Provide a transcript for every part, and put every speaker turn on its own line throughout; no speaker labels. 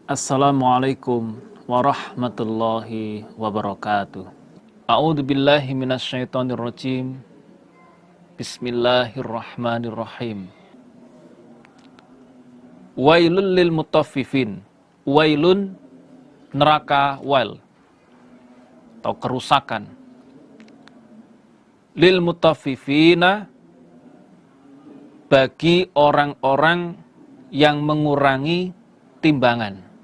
Assalamualaikum warahmatullahi wabarakatuh. A'udzu billahi minasyaitonir rajim. Bismillahirrahmanirrahim. Wailul lil mutaffifin. Wailun, neraka, wail atau kerusakan. Lil mutaffifina, bagi orang-orang yang mengurangi timbangan.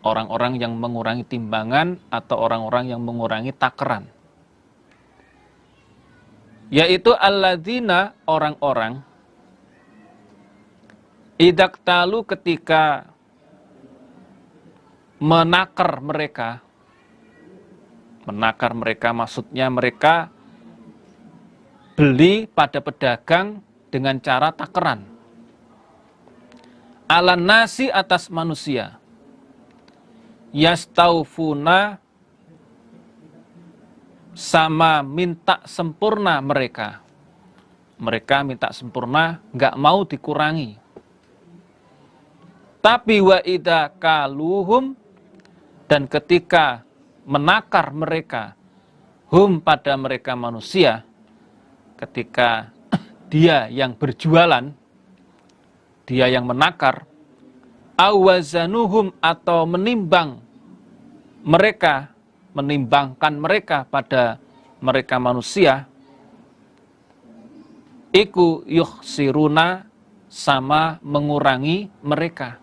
Orang-orang yang mengurangi timbangan atau orang-orang yang mengurangi takaran. Yaitu alladzina, orang-orang idaktalu, ketika menakar mereka. Menakar mereka maksudnya mereka beli pada pedagang dengan cara takaran. Ala nasi, atas manusia. Yastaufuna, sama minta sempurna mereka. Mereka minta sempurna, nggak mau dikurangi. Tapi wa idza kaluhum, dan ketika menakar mereka, hum, pada mereka manusia, ketika dia yang berjualan, dia yang menakar, awazanuhum, atau menimbangkan mereka pada mereka manusia, iku yukhsiruna, sama mengurangi mereka.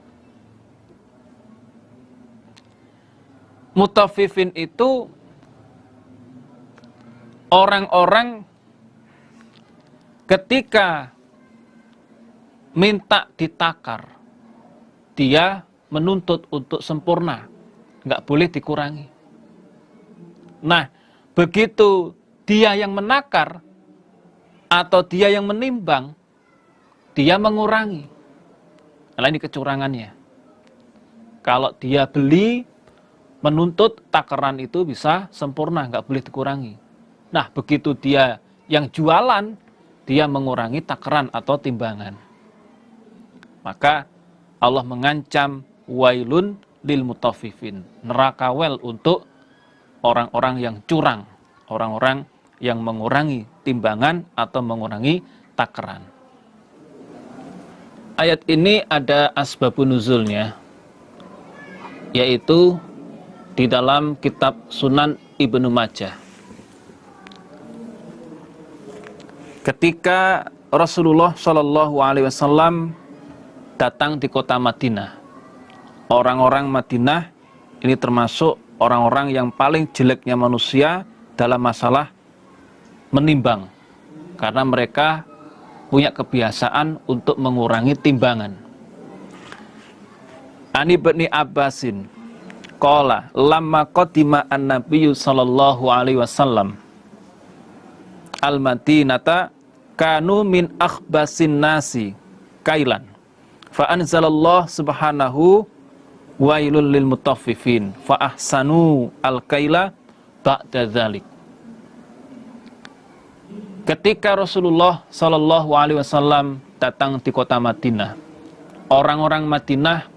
Mutaffifin itu orang-orang ketika minta ditakar, dia menuntut untuk sempurna, nggak boleh dikurangi. Nah, begitu dia yang menakar atau dia yang menimbang, dia mengurangi. Nah, ini kecurangannya. Kalau dia beli, menuntut takaran itu bisa sempurna, nggak boleh dikurangi. Nah, begitu dia yang jualan, dia mengurangi takaran atau timbangan. Maka Allah mengancam wailun lil mutaffifin, neraka wel untuk orang-orang yang curang, orang-orang yang mengurangi timbangan atau mengurangi takaran. Ayat ini ada asbabun nuzulnya, yaitu di dalam kitab Sunan Ibnu Majah. Ketika Rasulullah SAW datang di kota Madinah, orang-orang Madinah ini termasuk orang-orang yang paling jeleknya manusia dalam masalah menimbang, karena mereka punya kebiasaan untuk mengurangi timbangan. Ani bin Abbasin qala lamma qadima an-nabiyyu sallallahu alaihi wasallam al-Madinata kanu min akhbasin nasi kailan fa anzalallah subhanahu wailul lil mutaffifin fa ahsanu al-kaila ba'da dzalik. Ketika Rasulullah sallallahu alaihi wasallam datang di kota Madinah, orang-orang Madinah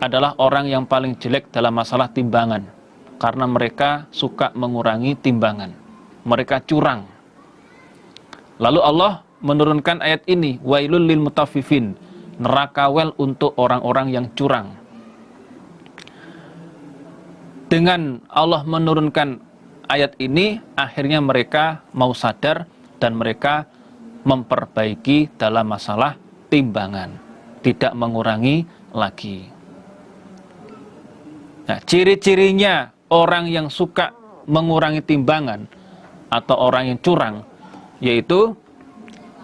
adalah orang yang paling jelek dalam masalah timbangan, karena mereka suka mengurangi timbangan, mereka curang. Lalu Allah menurunkan ayat ini, wailul lil mutaffifin, neraka wel untuk orang-orang yang curang. Dengan Allah menurunkan ayat ini, akhirnya mereka mau sadar dan mereka memperbaiki dalam masalah timbangan, tidak mengurangi lagi. Nah, ciri-cirinya orang yang suka mengurangi timbangan atau orang yang curang, yaitu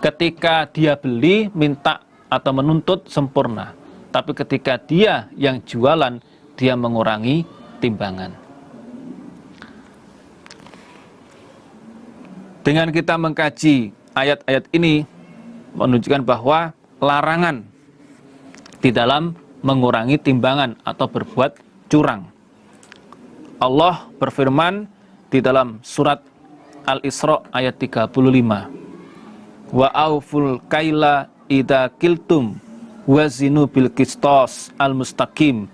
ketika dia beli, minta atau menuntut sempurna, tapi ketika dia yang jualan, dia mengurangi timbangan. Dengan kita mengkaji ayat-ayat ini, menunjukkan bahwa larangan di dalam mengurangi timbangan atau berbuat curang. Allah berfirman di dalam surat Al-Isra ayat 35. Wa auful kaila idza kiltum wazinu bil qistas al mustaqim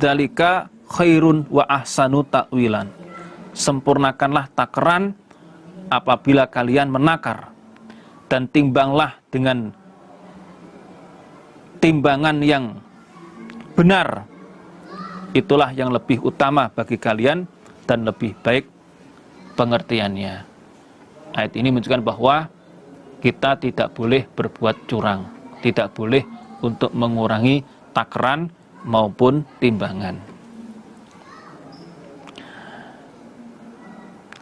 dzalika khairun wa ahsanu ta'wilan. Sempurnakanlah takaran apabila kalian menakar, dan timbanglah dengan timbangan yang benar. Itulah yang lebih utama bagi kalian dan lebih baik pengertiannya. Ayat ini menunjukkan bahwa kita tidak boleh berbuat curang, tidak boleh untuk mengurangi takaran maupun timbangan.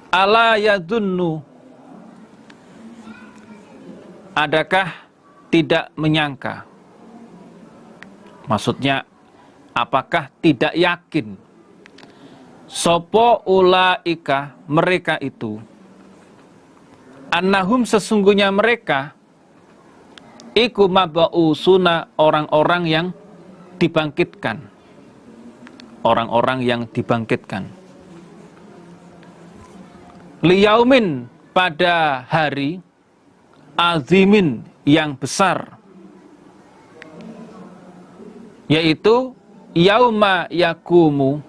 Ala yadunnu, adakah tidak menyangka? Maksudnya, apakah tidak yakin? Sopo ulaika, mereka itu, annahum, sesungguhnya mereka, iku mab'usuna, orang-orang yang dibangkitkan. Orang-orang yang dibangkitkan. Liyaumin, pada hari azimin, yang besar, yaitu yauma yakumu,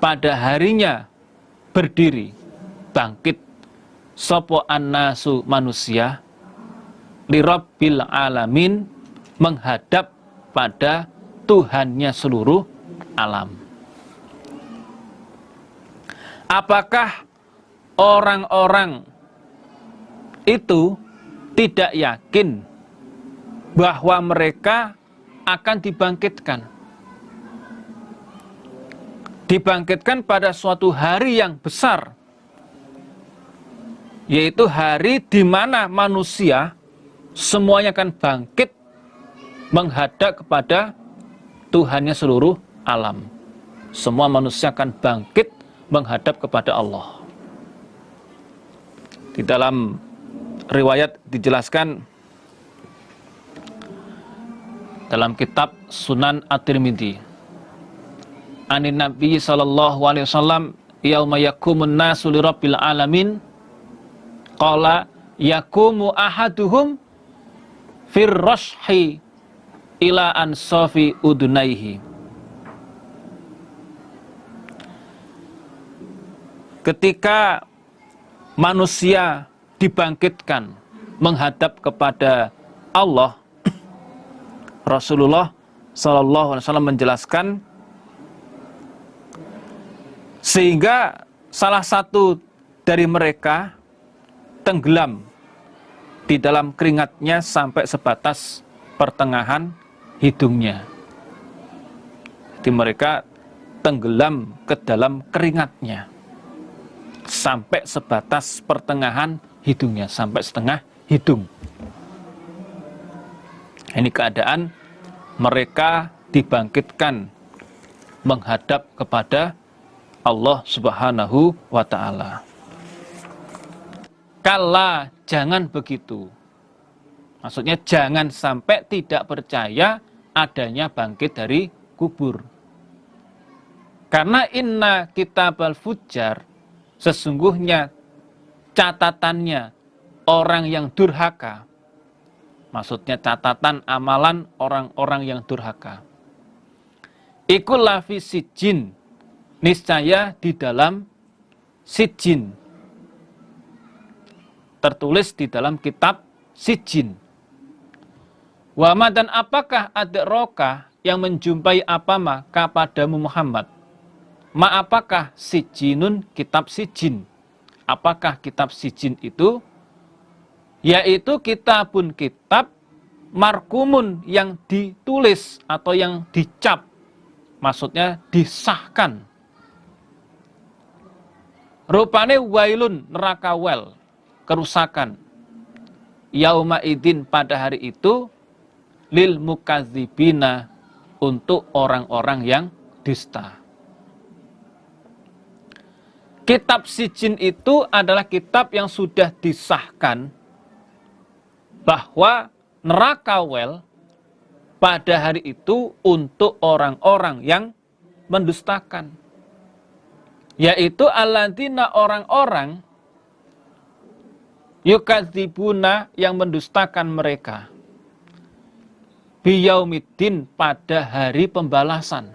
pada harinya berdiri, bangkit, sopo annasu, manusia, lirabbil alamin, menghadap pada Tuhannya seluruh alam. Apakah orang-orang itu tidak yakin bahwa mereka akan dibangkitkan? Dibangkitkan pada suatu hari yang besar, yaitu hari di mana manusia semuanya akan bangkit menghadap kepada Tuhannya seluruh alam. Semua manusia akan bangkit menghadap kepada Allah. Di dalam riwayat dijelaskan dalam kitab Sunan At-Tirmidzi, anin Nabi sallallahu alaihi wasallam, yauma yakumun nasu lirabbil alamin, qala yakumu ahaduhum fir rashi ila ansafi udunaihi. Ketika manusia dibangkitkan menghadap kepada Allah, Rasulullah sallallahu alaihi wasallam menjelaskan, sehingga salah satu dari mereka tenggelam di dalam keringatnya sampai sebatas pertengahan hidungnya. Jadi mereka tenggelam ke dalam keringatnya sampai sebatas pertengahan hidungnya, sampai setengah hidung. Ini keadaan mereka dibangkitkan menghadap kepada Allah Subhanahu wa ta'ala. Kala, jangan begitu. Maksudnya jangan sampai tidak percaya adanya bangkit dari kubur. Karena inna kitabal fujjar, sesungguhnya catatannya orang yang durhaka, maksudnya catatan amalan orang-orang yang durhaka, ikul lafi sijin, niscaya di dalam sijin, tertulis di dalam kitab sijin. Wama, dan apakah adraka, yang menjumpai apa maka padamu Muhammad, ma apakah sijinun, kitab sijin. Apakah kitab sijin itu? Yaitu kitabun, kitab, markumun, yang ditulis atau yang dicap, maksudnya disahkan. Rupane wailun, neraka wel, kerusakan. Yauma idin, pada hari itu, lil mukadzibina, untuk orang-orang yang dusta. Kitab sijin itu adalah kitab yang sudah disahkan bahwa neraka wel pada hari itu untuk orang-orang yang mendustakan, yaitu alladzina, orang-orang, yukadzibuna, yang mendustakan mereka, biyaumiddin, pada hari pembalasan.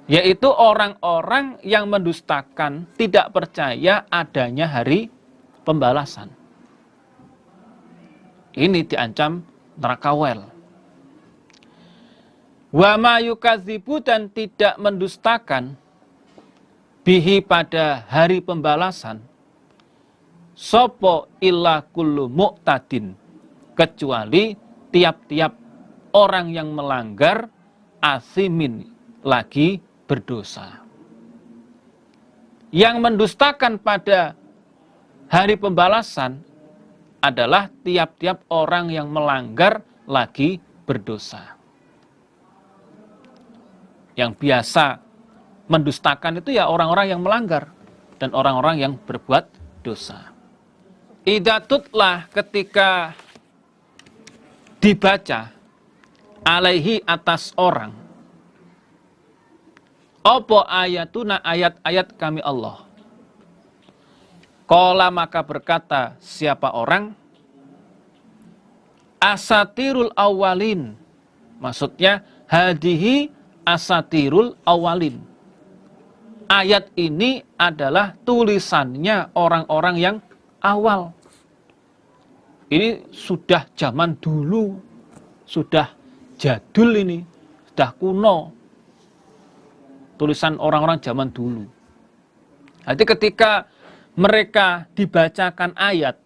yaitu orang-orang yang mendustakan, tidak percaya adanya hari pembalasan. Ini diancam neraka wel. Wa ma yukadzibu, dan tidak mendustakan, bihi pada hari pembalasan, sopo illa kullu mu'tadin, kecuali tiap-tiap orang yang melanggar, asimin, lagi berdosa. Yang mendustakan pada hari pembalasan adalah tiap-tiap orang yang melanggar lagi berdosa. Yang biasa mendustakan itu ya orang-orang yang melanggar dan orang-orang yang berbuat dosa. Idza tutlah, ketika dibaca, alaihi, atas orang, opo ayatuna, ayat-ayat kami Allah. Qala, maka berkata siapa orang, asatirul awalin, maksudnya hadihi asatirul awalin. Ayat ini adalah tulisannya orang-orang yang awal. Ini sudah zaman dulu, sudah jadul ini, sudah kuno. Tulisan orang-orang zaman dulu. Jadi ketika mereka dibacakan ayat,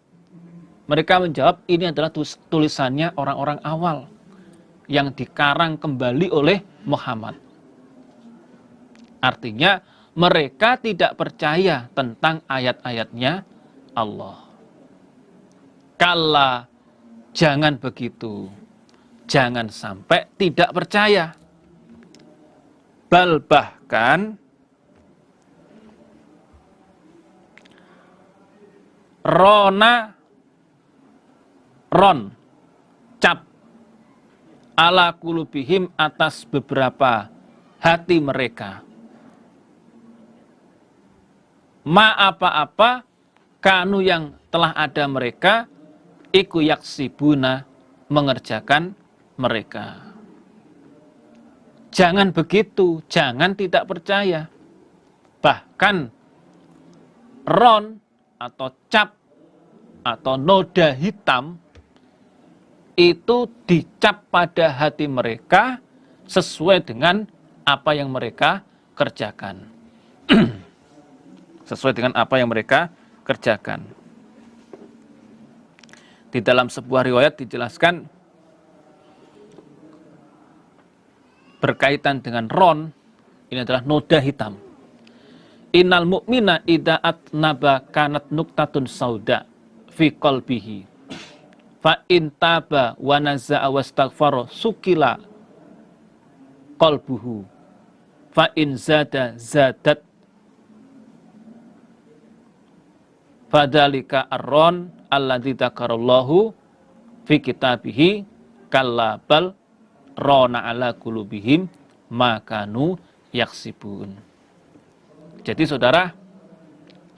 mereka menjawab ini adalah tulisannya orang-orang awal yang dikarang kembali oleh Muhammad. Artinya mereka tidak percaya tentang ayat-ayatnya Allah. Kalla, jangan begitu. Jangan sampai tidak percaya. Bal, bahkan ron cap ala kulubihim, atas beberapa hati mereka, ma apa-apa kanu yang telah ada mereka, iku yaksibuna, mengerjakan mereka. Jangan begitu, jangan tidak percaya. Bahkan ron atau cap atau noda hitam itu dicap pada hati mereka sesuai dengan apa yang mereka kerjakan. Sesuai dengan apa yang mereka kerjakan. Di dalam sebuah riwayat dijelaskan berkaitan dengan ron, ini adalah noda hitam. Innal mu'mina idza atnaba kanat nuktatun sauda fi qalbihi fa in taba wa naza'a wastaghfara sukila qalbuhu fa in zada zadat fadzalika ar-ron alladzi dzakarallahu fi kitabihi kalla bal rona ala qulubihim ma kanu yaksibun. Jadi saudara,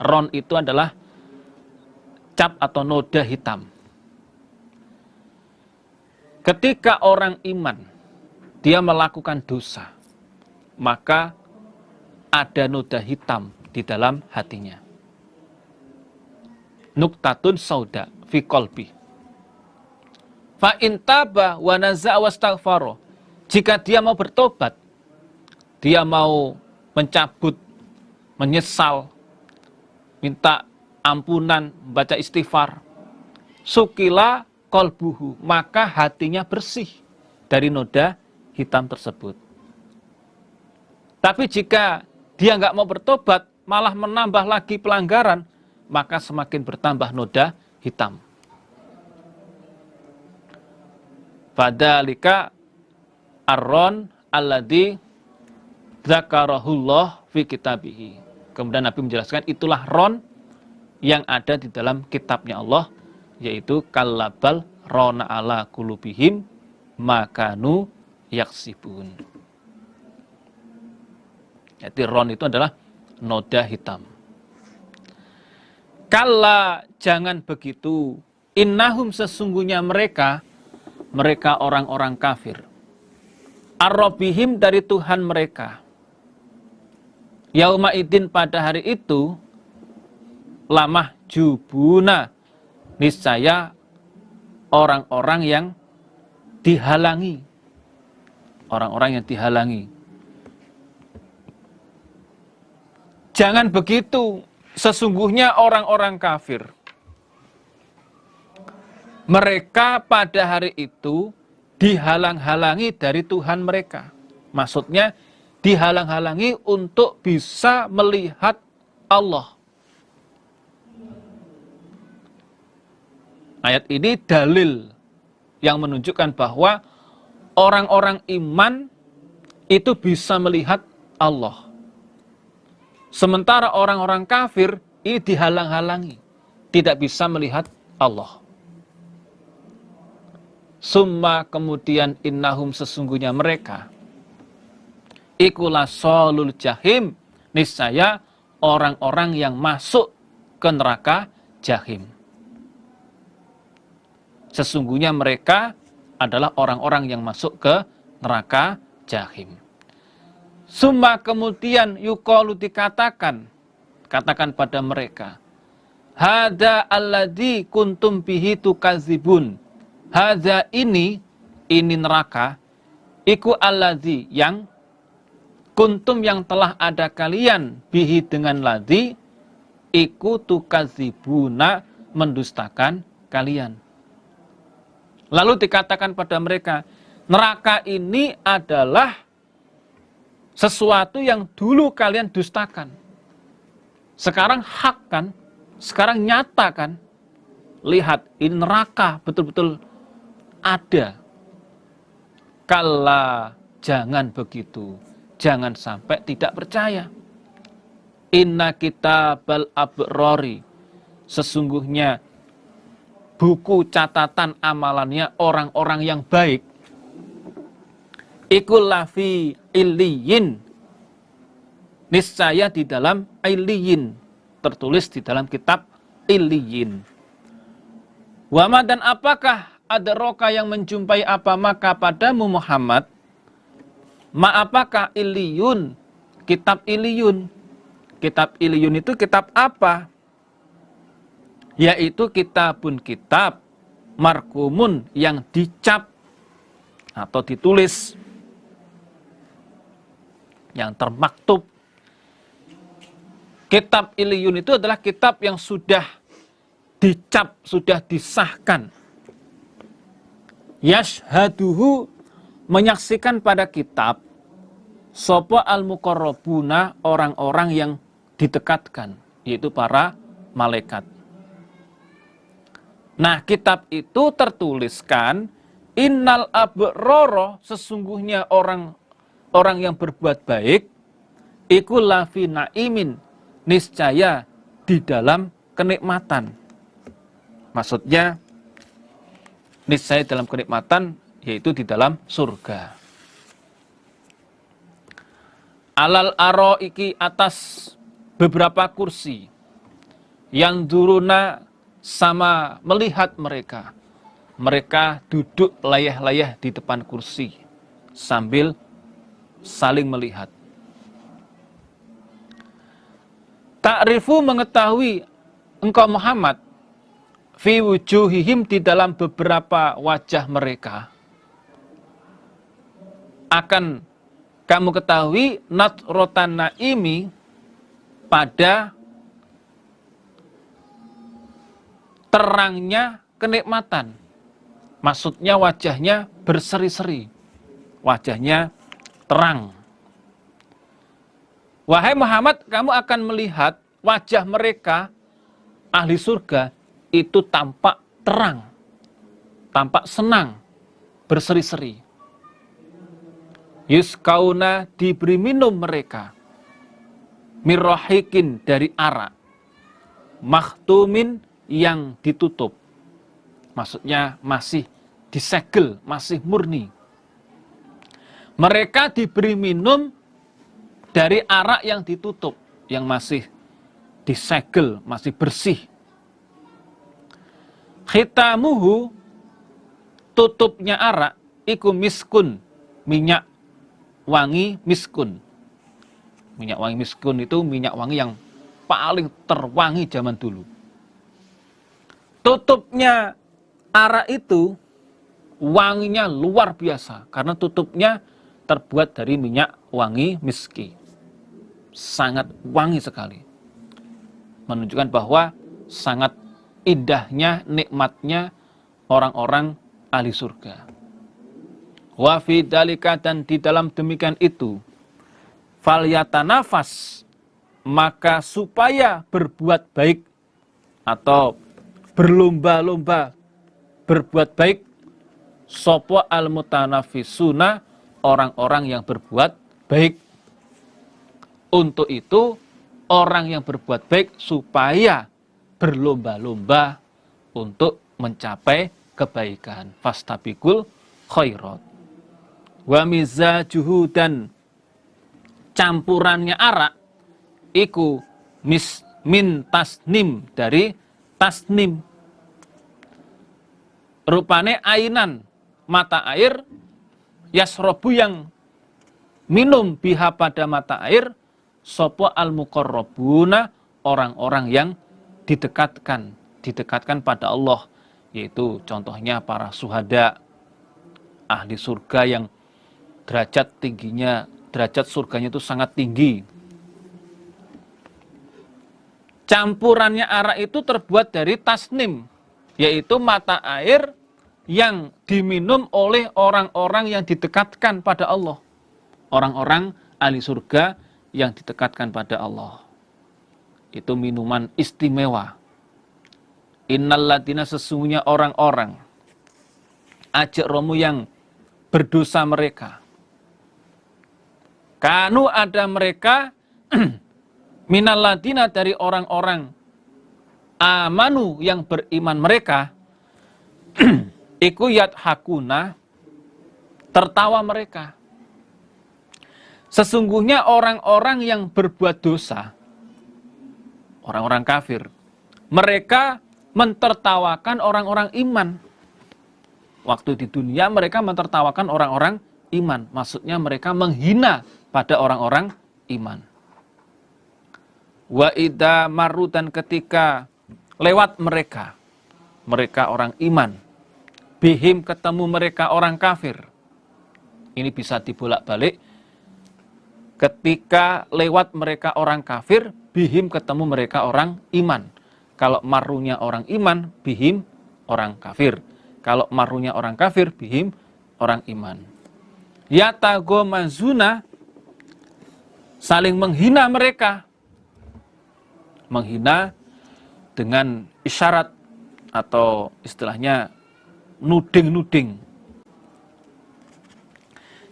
ron itu adalah cap atau noda hitam. Ketika orang iman, dia melakukan dosa, maka ada noda hitam di dalam hatinya. Nuktatun sauda fi qalbi. Fa in taba wa naza'a wastaghfara. Jika dia mau bertobat, dia mau mencabut, menyesal, minta ampunan, baca istighfar, sukila qalbuhu, maka hatinya bersih dari noda hitam tersebut. Tapi jika dia nggak mau bertobat, malah menambah lagi pelanggaran, maka semakin bertambah noda hitam. Fadzalika ar-ron alladzi dzakarahullah fi kitabihi. Kemudian Nabi menjelaskan itulah ron yang ada di dalam kitabnya Allah, yaitu kallabal rona ala kulubihim makanu yaksibun. Jadi ron itu adalah noda hitam. Kalla, jangan begitu. Innahum, sesungguhnya mereka orang-orang kafir. Ar-Rabbihim, dari Tuhan mereka. Yauma idin, pada hari itu, lamah jubuna, niscaya orang-orang yang dihalangi. Orang-orang yang dihalangi. Jangan begitu, sesungguhnya orang-orang kafir, mereka pada hari itu dihalang-halangi dari Tuhan mereka. Maksudnya dihalang-halangi untuk bisa melihat Allah. Ayat ini dalil yang menunjukkan bahwa orang-orang iman itu bisa melihat Allah. Sementara orang-orang kafir ini dihalang-halangi, tidak bisa melihat Allah. Summa, kemudian innahum, sesungguhnya mereka, ikulah solul jahim, niscaya orang-orang yang masuk ke neraka jahim. Sesungguhnya mereka adalah orang-orang yang masuk ke neraka jahim. Summa, kemudian yuqalu, dikatakan, katakan pada mereka, hada alladzi kuntum bihi tukadzibun. Hada, ini neraka, iku alladzi, yang kuntum, yang telah ada kalian, bihi, dengan ladzi, iku tukadzibuna, mendustakan kalian. Lalu dikatakan pada mereka, neraka ini adalah sesuatu yang dulu kalian dustakan. Sekarang hak kan? Sekarang nyata kan? Lihat, ini neraka betul-betul ada. Kala, jangan begitu. Jangan sampai tidak percaya. Inna kitabal abrori, sesungguhnya buku catatan amalannya orang-orang yang baik, ikul lafi illiyin, niscaya di dalam illiyin, tertulis di dalam kitab illiyin. Wama, dan apakah adraka, yang menjumpai apa maka padamu Muhammad, ma, apakah illiyun, kitab illiyun. Kitab illiyun itu kitab apa? Yaitu kitabun, kitab, markumun, yang dicap atau ditulis, yang termaktub. Kitab illiyun itu adalah kitab yang sudah dicap, sudah disahkan. Yashhaduhu, menyaksikan pada kitab, sopo al-muqarrabuna, orang-orang yang didekatkan, yaitu para malaikat. Nah, kitab itu tertuliskan, innal abroro, sesungguhnya orang yang berbuat baik, iku lafi naimin, niscaya di dalam kenikmatan. Maksudnya, niscaya dalam kenikmatan, yaitu di dalam surga. Alal aroiki, atas beberapa kursi, yang duruna, sama melihat mereka. Mereka duduk layah-layah di depan kursi sambil saling melihat. Ta'rifu, mengetahui engkau Muhammad, fi wujuhihim, di dalam beberapa wajah mereka. Akan kamu ketahui natrotan naimi, pada terangnya kenikmatan. Maksudnya wajahnya berseri-seri. Wajahnya terang. Wahai Muhammad, kamu akan melihat wajah mereka, ahli surga, itu tampak terang. Tampak senang, berseri-seri. Yuskauna, diberi minum mereka. Mirrohikin, dari arak. Makhtumin, yang ditutup. Maksudnya masih disegel, masih murni. Mereka diberi minum dari arak yang ditutup, yang masih disegel, masih bersih. Khitamuhu, tutupnya arak, iku miskun, minyak wangi miskun. Minyak wangi miskun itu minyak wangi yang paling terwangi zaman dulu. Tutupnya arak itu wanginya luar biasa karena tutupnya terbuat dari minyak wangi miski. Sangat wangi sekali. Menunjukkan bahwa sangat indahnya, nikmatnya orang-orang ahli surga. Wa fi dzalika, dan di dalam demikian itu, falyatanafas, maka supaya berbuat baik atau berlomba-lomba berbuat baik sopo al-mutanafisuna, orang-orang yang berbuat baik. Untuk itu orang yang berbuat baik supaya berlomba-lomba untuk mencapai kebaikan. Fastabiqul khairat. Wa mizajuhu, dan campurannya arak iku min tasnim, dari tasnim. Rupane ainan, mata air, yasrobu, yang minum biha pada mata air, sopo al-muqarrabuna, orang-orang yang didekatkan pada Allah, yaitu contohnya para syuhada, ahli surga yang derajat surganya itu sangat tinggi. Campurannya arak itu terbuat dari tasnim, yaitu mata air yang diminum oleh orang-orang yang didekatkan pada Allah. Orang-orang ahli surga yang didekatkan pada Allah. Itu minuman istimewa. Innalladzina, sesungguhnya orang-orang, ajromu, yang berdosa mereka. Kanu, ada mereka, minalladzina, dari orang-orang, amanu, yang beriman mereka, iku yadhakuna, tertawa mereka. Sesungguhnya orang-orang yang berbuat dosa, orang-orang kafir, mereka mentertawakan orang-orang iman. Waktu di dunia mereka mentertawakan orang-orang iman. Maksudnya mereka menghina pada orang-orang iman. Wa idza marru, dan ketika lewat mereka orang iman, bihim, ketemu mereka orang kafir. Ini bisa dibolak-balik. Ketika lewat mereka orang kafir, bihim, ketemu mereka orang iman. Kalau marunya orang iman, bihim, orang kafir. Kalau marunya orang kafir, bihim, orang iman. Yatagomazuna, saling menghina mereka. Menghina dengan isyarat atau istilahnya nuding-nuding.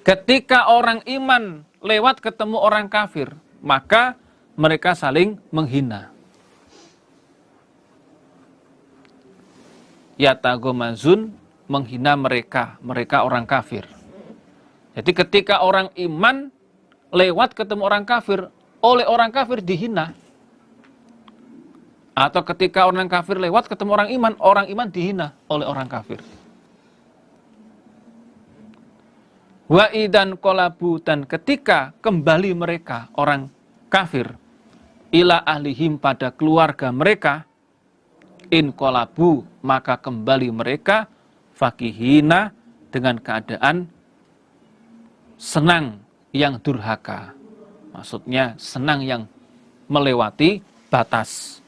Ketika orang iman lewat ketemu orang kafir, maka mereka saling menghina. Yatagomazun, menghina mereka orang kafir. Jadi ketika orang iman lewat ketemu orang kafir, oleh orang kafir dihina. Atau ketika orang kafir lewat ketemu orang iman dihina oleh orang kafir. Wa idan qolabu, dan ketika kembali mereka orang kafir ila ahlihim, pada keluarga mereka, in qolabu, maka kembali mereka fakihina, dengan keadaan senang yang durhaka. Maksudnya senang yang melewati batas.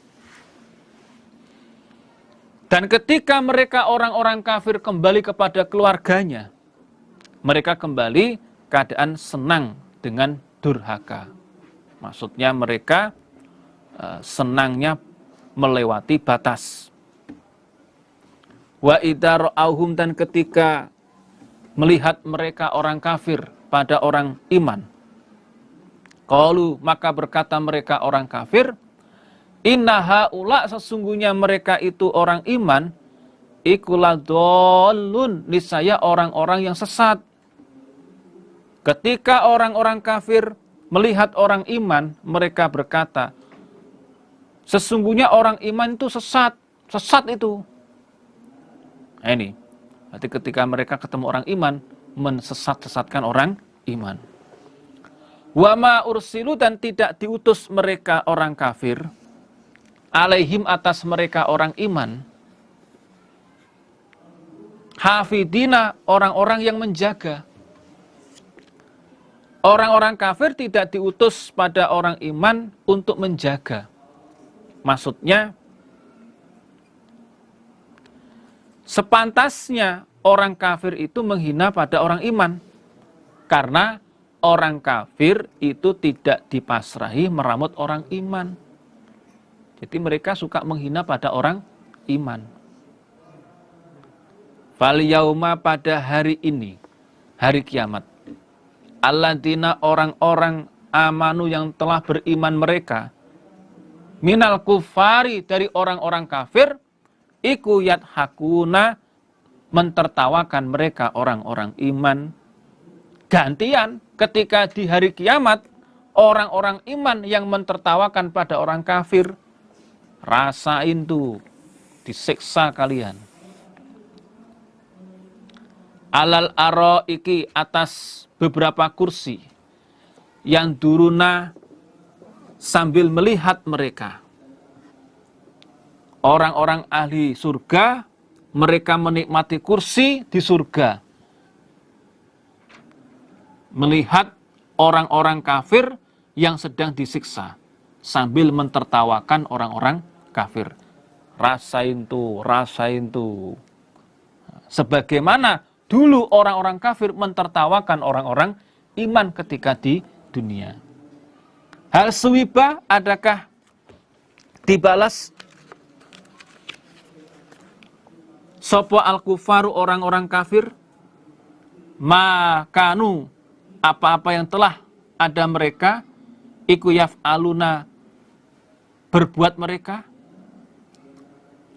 Dan ketika mereka orang-orang kafir kembali kepada keluarganya, mereka kembali keadaan senang dengan durhaka. Maksudnya mereka senangnya melewati batas. Wa idza ra'auhum, dan ketika melihat mereka orang kafir pada orang iman, qalu, maka berkata mereka orang kafir, inna haula, sesungguhnya mereka itu orang iman, ikuladolun, niscaya orang-orang yang sesat. Ketika orang-orang kafir melihat orang iman, mereka berkata, sesungguhnya orang iman itu sesat itu. Nah ini, berarti ketika mereka ketemu orang iman, mensesat-sesatkan orang iman. Wa ma ursilu, dan tidak diutus mereka orang kafir, alaihim, atas mereka orang iman, hafidina, orang-orang yang menjaga. Orang-orang kafir tidak diutus pada orang iman untuk menjaga. Maksudnya, sepantasnya orang kafir itu menghina pada orang iman. Karena orang kafir itu tidak dipasrahi meramut orang iman. Jadi mereka suka menghina pada orang iman. Fal yauma, pada hari ini, hari kiamat, alladzina, orang-orang amanu yang telah beriman mereka, minal kufari, dari orang-orang kafir, iku yadhakuna, mentertawakan mereka orang-orang iman. Gantian, ketika di hari kiamat, orang-orang iman yang mentertawakan pada orang kafir, rasain tuh, disiksa kalian. Alal aroiki, atas beberapa kursi, yang duruna, sambil melihat mereka. Orang-orang ahli surga, mereka menikmati kursi di surga, melihat orang-orang kafir yang sedang disiksa, sambil mentertawakan orang-orang kafir. Rasain tuh, rasain tuh. Sebagaimana dulu orang-orang kafir mentertawakan orang-orang iman ketika di dunia. Hal suwiba, adakah dibalas sopo al-kufaru, orang-orang kafir, makanu, apa-apa yang telah ada mereka, iku yaf'aluna, berbuat mereka.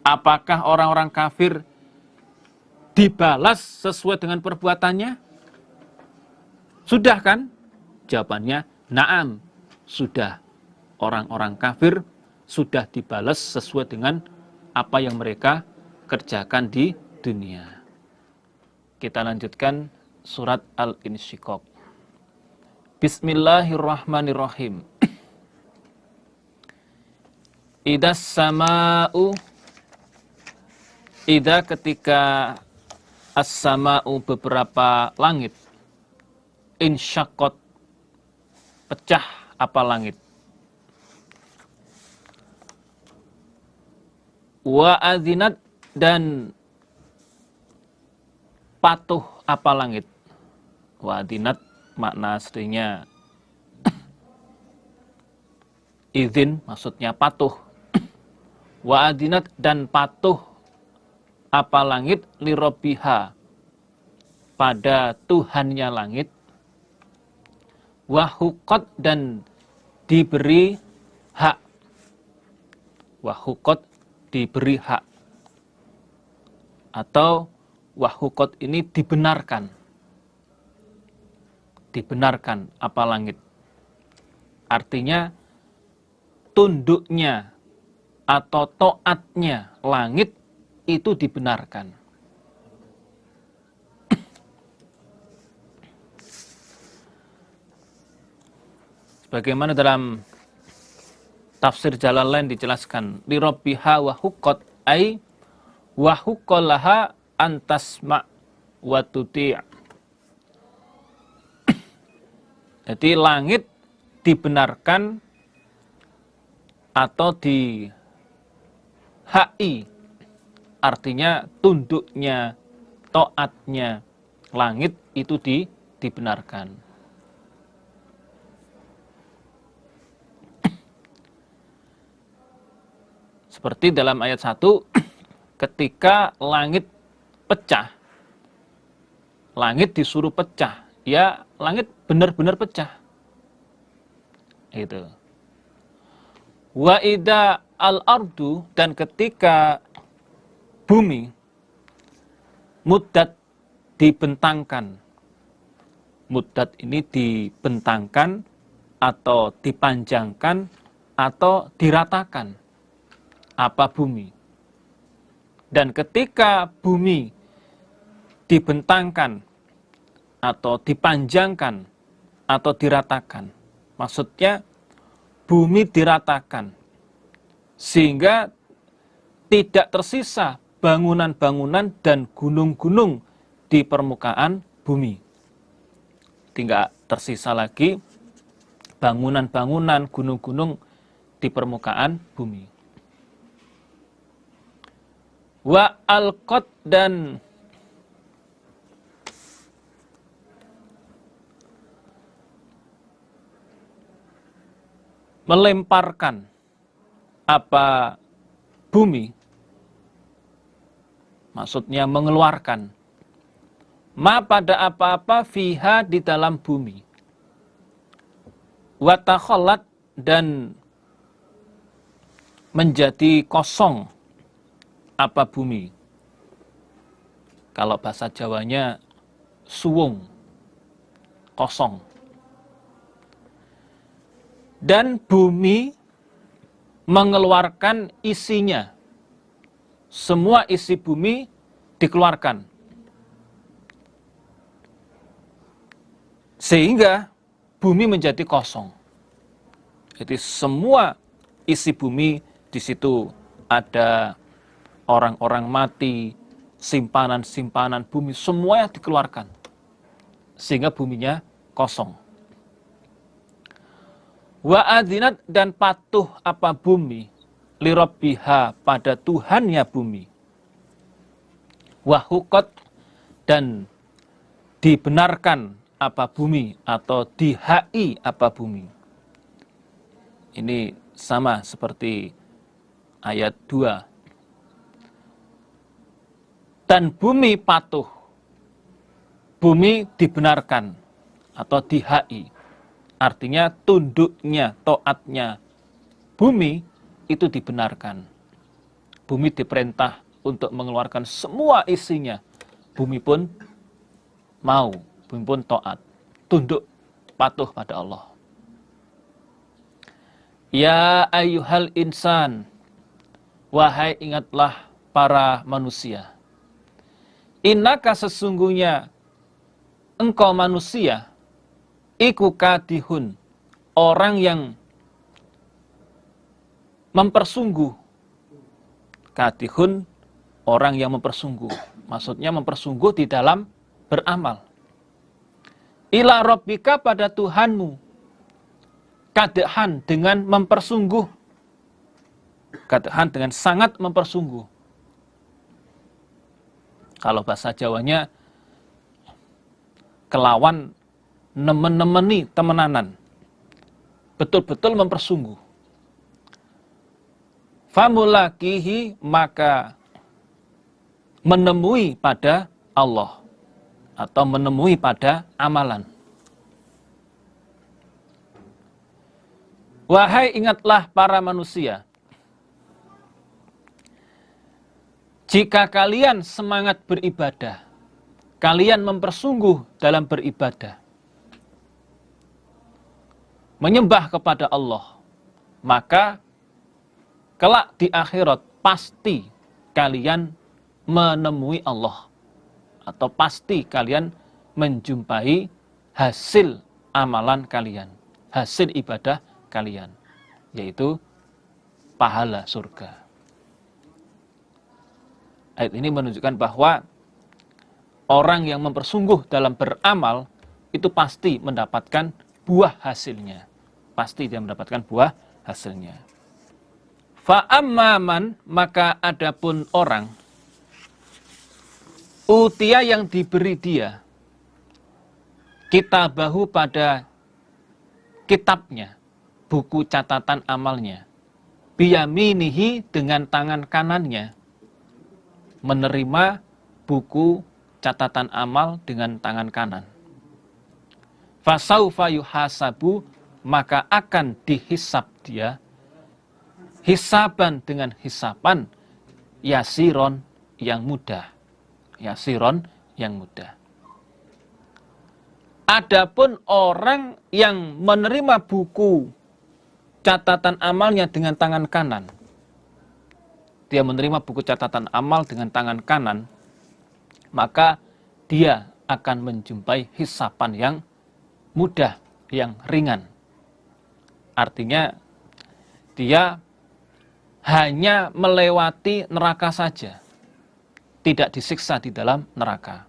Apakah orang-orang kafir dibalas sesuai dengan perbuatannya? Sudah kan? Jawabannya, na'am, sudah. Orang-orang kafir sudah dibalas sesuai dengan apa yang mereka kerjakan di dunia. Kita lanjutkan surat Al-Insyiqaq. Bismillahirrahmanirrahim. Idas sama'u, ida, ketika as-sama'u, beberapa langit, insyaqqat, pecah apa langit, wa adzinat, dan patuh apa langit. Wa adzinat makna aslinya izin, maksudnya patuh. Wa adzinat, dan patuh apa langit, li rabbiha, pada Tuhannya langit. Wa huqqat, dan diberi hak. Wa huqqat, diberi hak. Atau wa huqqat ini dibenarkan. Dibenarkan apa langit. Artinya tunduknya atau taatnya langit itu dibenarkan. Sebagaimana dalam tafsir Jalalain dijelaskan, li rabbiha wa huqqat, ai wa huqqalaha antasma wa tuti'. Jadi langit dibenarkan atau dihai, artinya tunduknya, taatnya langit itu dibenarkan. Seperti dalam ayat 1, ketika langit pecah, langit disuruh pecah, ya langit benar-benar pecah. Itu. Wa idza al-ardu, dan ketika bumi muddat, dibentangkan. Muddat ini dibentangkan atau dipanjangkan atau diratakan. Apa bumi? Dan ketika bumi dibentangkan atau dipanjangkan atau diratakan, Maksudnya bumi diratakan sehingga tidak tersisa bangunan-bangunan dan gunung-gunung di permukaan bumi. Tidak tersisa lagi bangunan-bangunan, gunung-gunung di permukaan bumi. Wa alqat, dan melemparkan apa bumi, maksudnya mengeluarkan ma pada apa-apa fiha di dalam bumi, wa takhallat, dan menjadi kosong apa bumi. Kalau bahasa Jawanya suwung, kosong. Dan bumi mengeluarkan isinya. Semua isi bumi dikeluarkan. Sehingga bumi menjadi kosong. Jadi semua isi bumi, di situ ada orang-orang mati, simpanan-simpanan bumi, semuanya dikeluarkan. Sehingga buminya kosong. Wa adzinat, dan patuh apa bumi lirabbiha pada Tuhannya bumi. Wa huqat, dan dibenarkan apa bumi atau dihai apa bumi. Ini sama seperti ayat 2. Dan bumi patuh, bumi dibenarkan atau dihai. Artinya tunduknya, taatnya bumi itu dibenarkan. Bumi diperintah untuk mengeluarkan semua isinya. Bumi pun mau, bumi pun taat, tunduk, patuh pada Allah. Ya ayyuhal insan, wahai ingatlah para manusia. Innaka, sesungguhnya engkau manusia, iku kadihun, orang yang mempersungguh. Kadihun, orang yang mempersungguh. Maksudnya mempersungguh di dalam beramal. Ila rabbika, pada Tuhanmu. Kadehan, dengan mempersungguh. Kadehan, dengan sangat mempersungguh. Kalau bahasa Jawanya, kelawan nemen-nemeni temenanan. Betul-betul mempersungguh. Famulakihi, maka menemui pada Allah. Atau menemui pada amalan. Wahai ingatlah para manusia. Jika kalian semangat beribadah, kalian mempersungguh dalam beribadah, menyembah kepada Allah, maka kelak di akhirat pasti kalian menemui Allah, atau pasti kalian menjumpai hasil amalan kalian, hasil ibadah kalian, yaitu pahala surga. Ayat ini menunjukkan bahwa orang yang mempersungguh dalam beramal itu pasti mendapatkan buah hasilnya. Pasti dia mendapatkan buah hasilnya. Fa'amman, maka adapun orang utia yang diberi dia kitabahu pada kitabnya, buku catatan amalnya, biyaminihi, dengan tangan kanannya, menerima buku catatan amal dengan tangan kanan. Fasaufa yuhasabu, maka akan dihisab dia hisaban, dengan hisaban yasiron, yang mudah. Yasiron, yang mudah. Adapun orang yang menerima buku catatan amalnya dengan tangan kanan, dia menerima buku catatan amal dengan tangan kanan, maka dia akan menjumpai hisapan yang mudah, yang ringan. Artinya dia hanya melewati neraka saja, tidak disiksa di dalam neraka.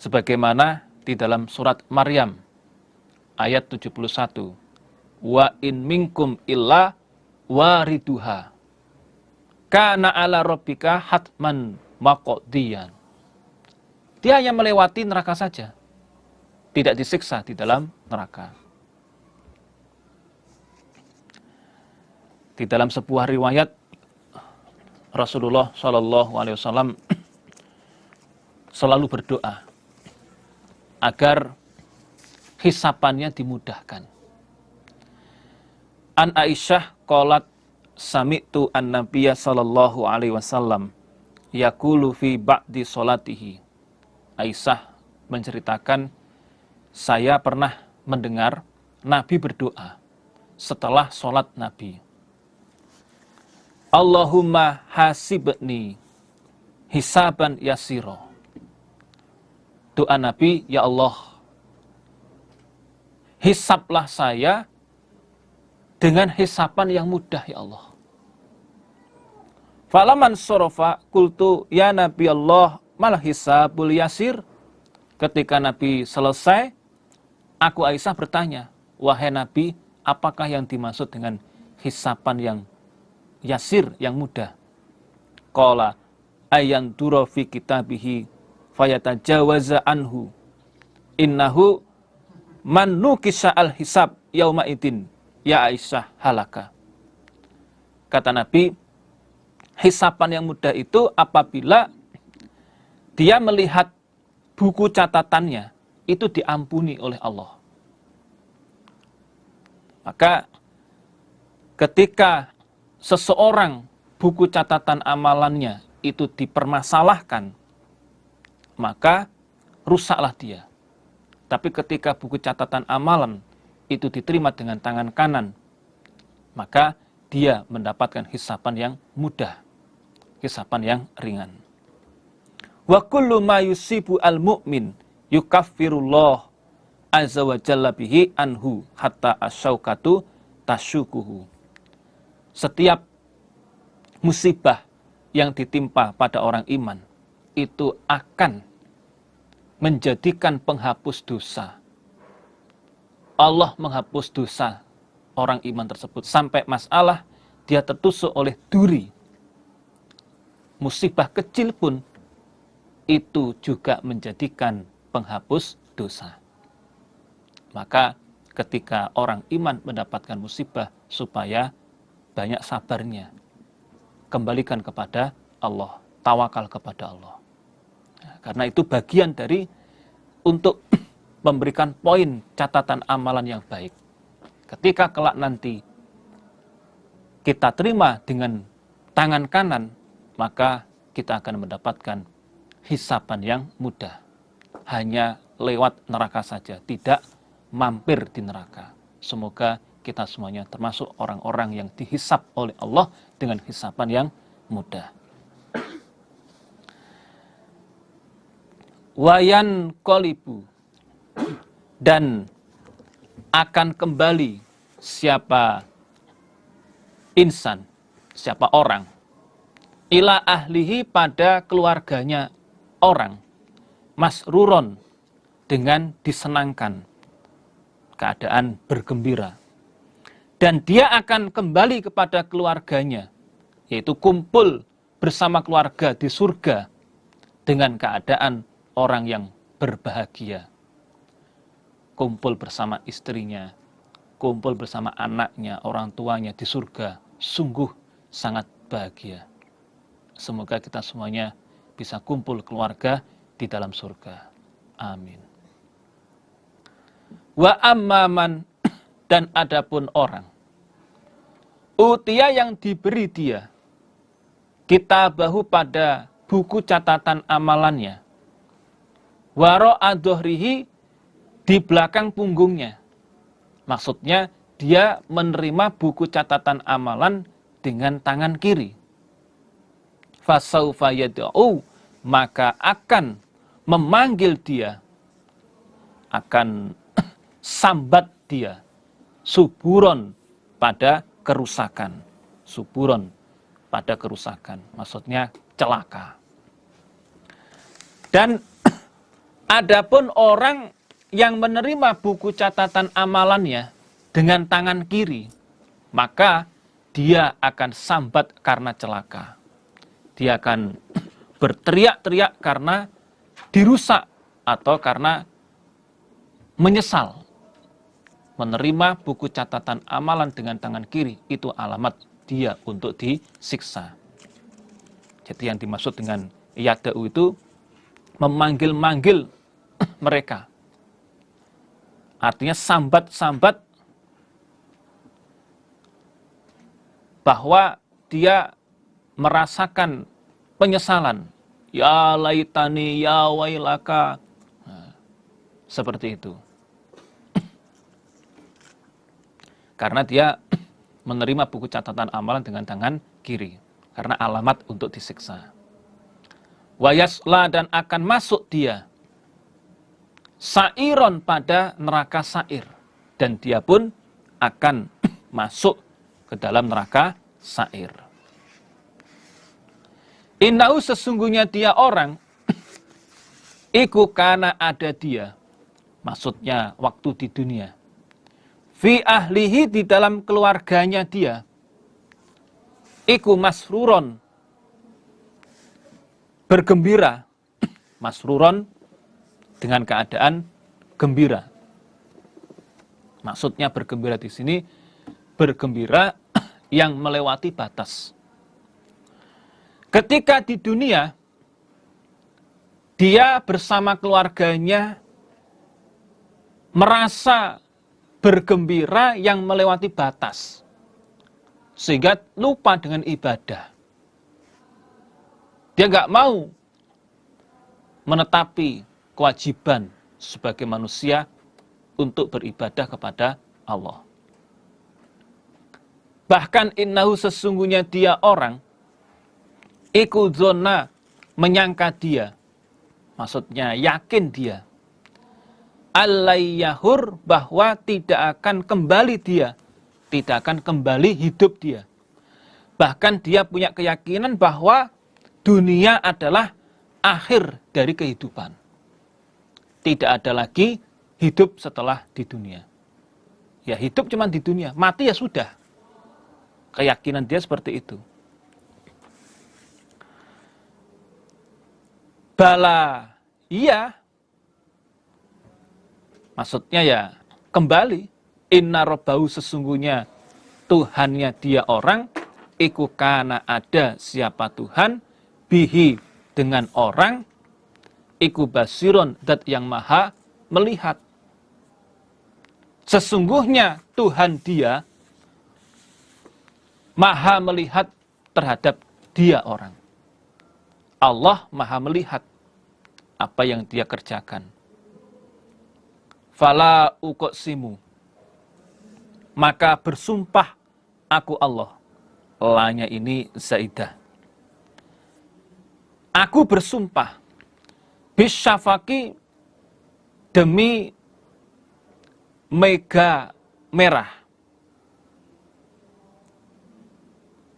Sebagaimana di dalam surat Maryam ayat 71, wa in minkum illa wariduha kana ala rabbika hatman maqdiyan. Dia hanya melewati neraka saja, tidak disiksa di dalam neraka. Di dalam sebuah riwayat, Rasulullah SAW selalu berdoa agar hisapannya dimudahkan. An Aisyah qalat sami'tu an-nabiyya sallallahu alaihi wasallam yaqulu fi ba'di salatihi. Aisyah menceritakan, saya pernah mendengar Nabi berdoa setelah sholat Nabi. Allahumma hasibni hisaban yasiro. Doa Nabi, ya Allah, hisablah saya dengan hisapan yang mudah, ya Allah. Falaman sorofa kultu ya Nabi Allah mal hisabul yasir. Ketika Nabi selesai, aku Aisyah bertanya, wahai Nabi, apakah yang dimaksud dengan hisapan yang yasir, yang mudah? Qala ayan dura fi kitabihi fayatajawaza anhu innahu man nukisha al hisab yauma idin ya Aisyah halaka. Kata Nabi, hisapan yang mudah itu apabila dia melihat buku catatannya itu diampuni oleh Allah. Maka ketika seseorang buku catatan amalannya itu dipermasalahkan, maka rusaklah dia. Tapi ketika buku catatan amalan itu diterima dengan tangan kanan, maka dia mendapatkan hisapan yang mudah, hisapan yang ringan. Wa kullu ma yusibu al-mu'min yukaffirullah azza wa jalla bihi anhu hatta asyaukatu tasyukuhu. Setiap musibah yang ditimpa pada orang iman itu akan menjadikan penghapus dosa. Allah menghapus dosa orang iman tersebut sampai masalah dia tertusuk oleh duri. Musibah kecil pun itu juga menjadikan penghapus dosa. Maka ketika orang iman mendapatkan musibah, supaya banyak sabarnya, kembalikan kepada Allah, tawakal kepada Allah. Nah, karena itu bagian dari untuk memberikan poin catatan amalan yang baik. Ketika kelak nanti kita terima dengan tangan kanan, maka kita akan mendapatkan hisapan yang mudah. Hanya lewat neraka saja, tidak mampir di neraka. Semoga kita semuanya termasuk orang-orang yang dihisap oleh Allah dengan hisapan yang mudah. Wayan qolibu, dan akan kembali siapa insan, siapa orang, ila ahlihi, pada keluarganya orang, masruron, dengan disenangkan, keadaan bergembira. Dan dia akan kembali kepada keluarganya, yaitu kumpul bersama keluarga di surga dengan keadaan orang yang berbahagia. Kumpul bersama istrinya, kumpul bersama anaknya, orang tuanya di surga, sungguh sangat bahagia. Semoga kita semuanya bisa kumpul keluarga di dalam surga. Amin. Wa amman, dan adapun orang utia yang diberi dia kitabahu, pada buku catatan amalannya, wara'a dhuhrihi, di belakang punggungnya. Maksudnya dia menerima buku catatan amalan dengan tangan kiri. Fasaufa yad'u, maka akan memanggil dia, akan sambat dia, suburon pada kerusakan. Suburon pada kerusakan, maksudnya celaka. Dan adapun orang yang menerima buku catatan amalannya dengan tangan kiri, maka dia akan sambat karena celaka. Dia akan berteriak-teriak karena dirusak atau karena menyesal. Menerima buku catatan amalan dengan tangan kiri, itu alamat dia untuk disiksa. Jadi yang dimaksud dengan yada'u itu memanggil-manggil mereka. Artinya sambat-sambat bahwa dia merasakan penyesalan. Ya laitani, ya wailaka. Nah, seperti itu. Karena dia menerima buku catatan amalan dengan tangan kiri. Karena alamat untuk disiksa. Wayasla, dan akan masuk dia sa'iron pada neraka sa'ir. Dan dia pun akan masuk ke dalam neraka sa'ir. Innahu, sesungguhnya dia orang, iku kana ada dia. Maksudnya waktu di dunia. Fi ahlihi, di dalam keluarganya dia. Iku masruron, bergembira. Masruron dengan keadaan gembira. Maksudnya bergembira di sini, bergembira yang melewati batas. Ketika di dunia, dia bersama keluarganya merasa bergembira yang melewati batas. Sehingga lupa dengan ibadah. Dia nggak mau menetapi kewajiban sebagai manusia untuk beribadah kepada Allah. Bahkan innahu, sesungguhnya dia orang, iku dzonna, menyangka dia, maksudnya yakin dia, alayyahur, bahwa tidak akan kembali dia, tidak akan kembali hidup dia. Bahkan dia punya keyakinan bahwa dunia adalah akhir dari kehidupan. Tidak ada lagi hidup setelah di dunia. Ya hidup cuma di dunia, mati ya sudah. Keyakinan dia seperti itu. Bala, iya. Maksudnya ya kembali. Inna robbahu, sesungguhnya Tuhannya dia orang, iku kana ada siapa Tuhan, bihi dengan orang, iku basiron, dat yang maha melihat. Sesungguhnya Tuhan dia maha melihat terhadap dia orang. Allah maha melihat apa yang dia kerjakan. Fala uqsimu, maka bersumpah aku Allah. Lanya ini zaidah. Aku bersumpah bisyafaqi, demi mega merah.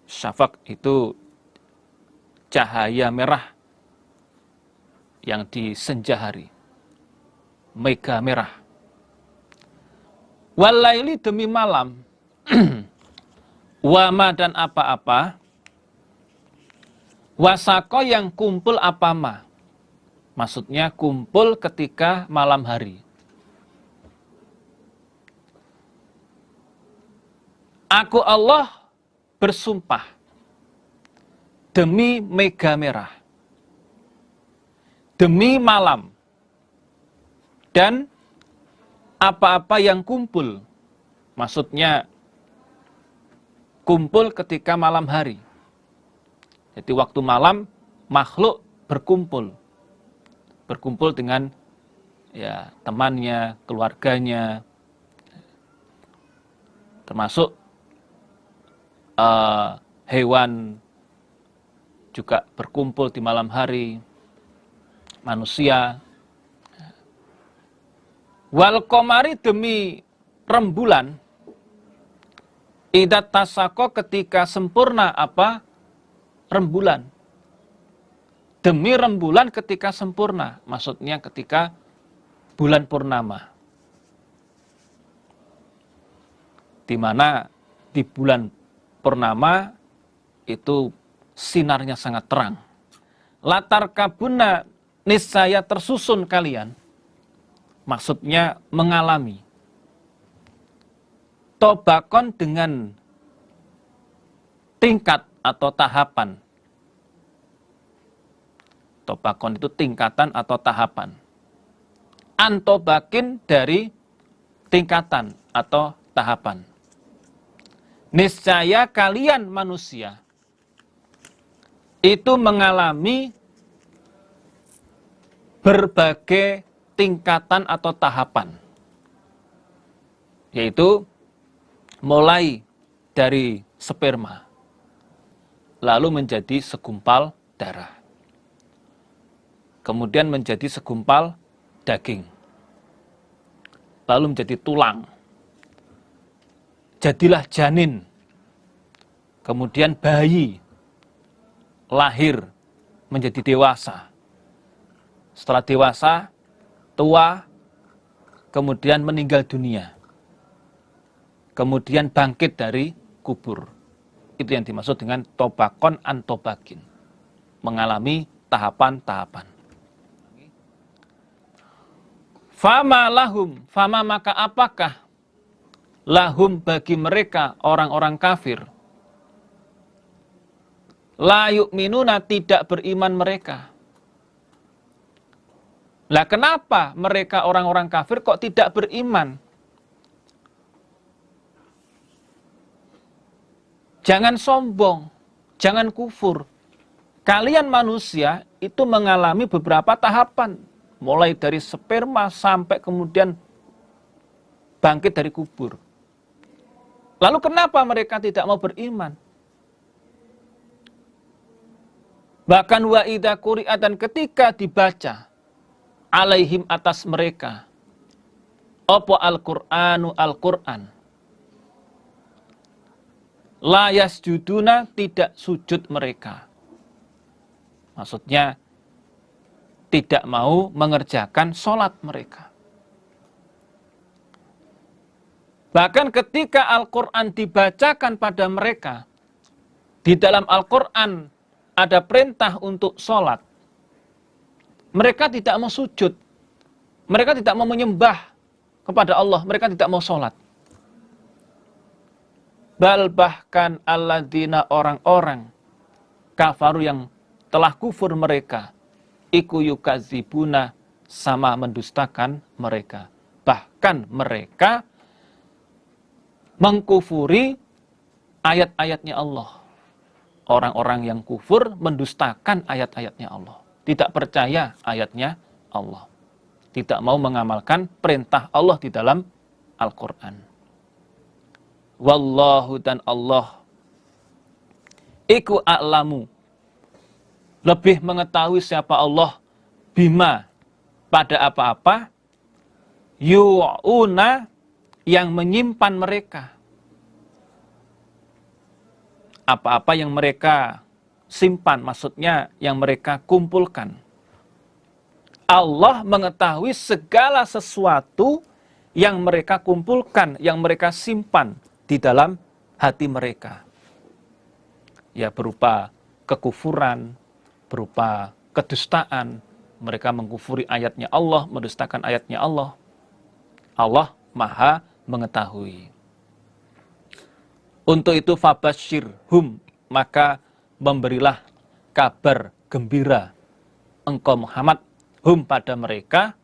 Syafaq itu cahaya merah yang di senja hari. Mega merah. Walaili, demi malam. Wama, dan apa-apa. Wasako, yang kumpul apa-ma. Maksudnya kumpul ketika malam hari. Aku Allah bersumpah demi mega merah, demi malam, dan apa-apa yang kumpul. Maksudnya kumpul ketika malam hari. Jadi waktu malam makhluk berkumpul. Berkumpul dengan ya temannya, keluarganya. Termasuk hewan juga berkumpul di malam hari. Manusia. Wal qamari demi rembulan, idza tasaqqa ketika sempurna apa? Rembulan. Demi rembulan ketika sempurna, maksudnya ketika bulan purnama. Di mana di bulan purnama itu sinarnya sangat terang. Latar kabuna niscaya tersusun kalian, maksudnya mengalami. Tobakon dengan tingkat atau tahapan. Tobakon itu tingkatan atau tahapan. Antobakin dari tingkatan atau tahapan. Niscaya kalian manusia itu mengalami berbagai tingkatan atau tahapan. Yaitu mulai dari sperma, lalu menjadi segumpal darah. Kemudian menjadi segumpal daging. Lalu menjadi tulang. Jadilah janin, kemudian bayi, lahir, menjadi dewasa. Setelah dewasa, tua, kemudian meninggal dunia. Kemudian bangkit dari kubur. Itu yang dimaksud dengan tobakon antobakin. Mengalami tahapan-tahapan. Fama lahum, fama maka apakah lahum bagi mereka orang-orang kafir, la yu'minuna tidak beriman mereka. Lah kenapa mereka orang-orang kafir kok tidak beriman? Jangan sombong, jangan kufur. Kalian manusia itu mengalami beberapa tahapan, mulai dari sperma sampai kemudian bangkit dari kubur. Lalu kenapa mereka tidak mau beriman? Bahkan wa idza quri'a, dan ketika dibaca alaihim atas mereka apa Al-Qur'anu Al-Qur'an, la yasjuduna tidak sujud mereka. Maksudnya tidak mau mengerjakan sholat mereka. Bahkan ketika Al-Quran dibacakan pada mereka, di dalam Al-Quran ada perintah untuk sholat, mereka tidak mau sujud, mereka tidak mau menyembah kepada Allah, mereka tidak mau sholat. Bahkan alladzina orang-orang kafaru yang telah kufur mereka, iku yukazibuna sama mendustakan mereka. Bahkan mereka mengkufuri ayat-ayatnya Allah. Orang-orang yang kufur mendustakan ayat-ayatnya Allah. Tidak percaya ayatnya Allah. Tidak mau mengamalkan perintah Allah di dalam Al-Quran. Wallahu, dan Allah iku a'lamu, lebih mengetahui siapa Allah, bima, pada apa-apa, yu'una, yang menyimpan mereka. Apa-apa yang mereka simpan, maksudnya yang mereka kumpulkan. Allah mengetahui segala sesuatu yang mereka kumpulkan, yang mereka simpan di dalam hati mereka. Ya, berupa kekufuran, berupa kedustaan. Mereka mengkufuri ayatnya Allah, mendustakan ayatnya Allah. Allah Maha mengetahui. Untuk itu fabashirhum, maka memberilah kabar gembira engkau Muhammad hum pada mereka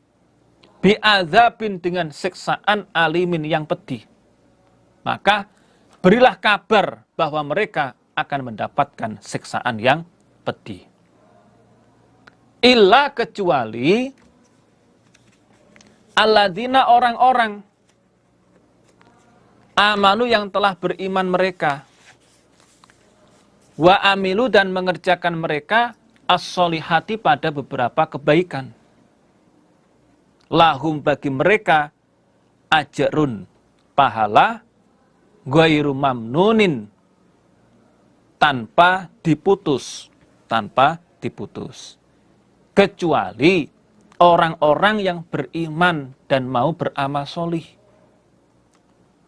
bi'adzabin, dengan siksaan alimin yang pedih. Maka berilah kabar bahwa mereka akan mendapatkan siksaan yang pedih. Illa, kecuali alladzina, orang-orang amanu yang telah beriman mereka, wa amilu, dan mengerjakan mereka as-solihati pada beberapa kebaikan. Lahum, bagi mereka ajrun, pahala, ghairu mamnunin, tanpa diputus, kecuali orang-orang yang beriman dan mau beramal solih.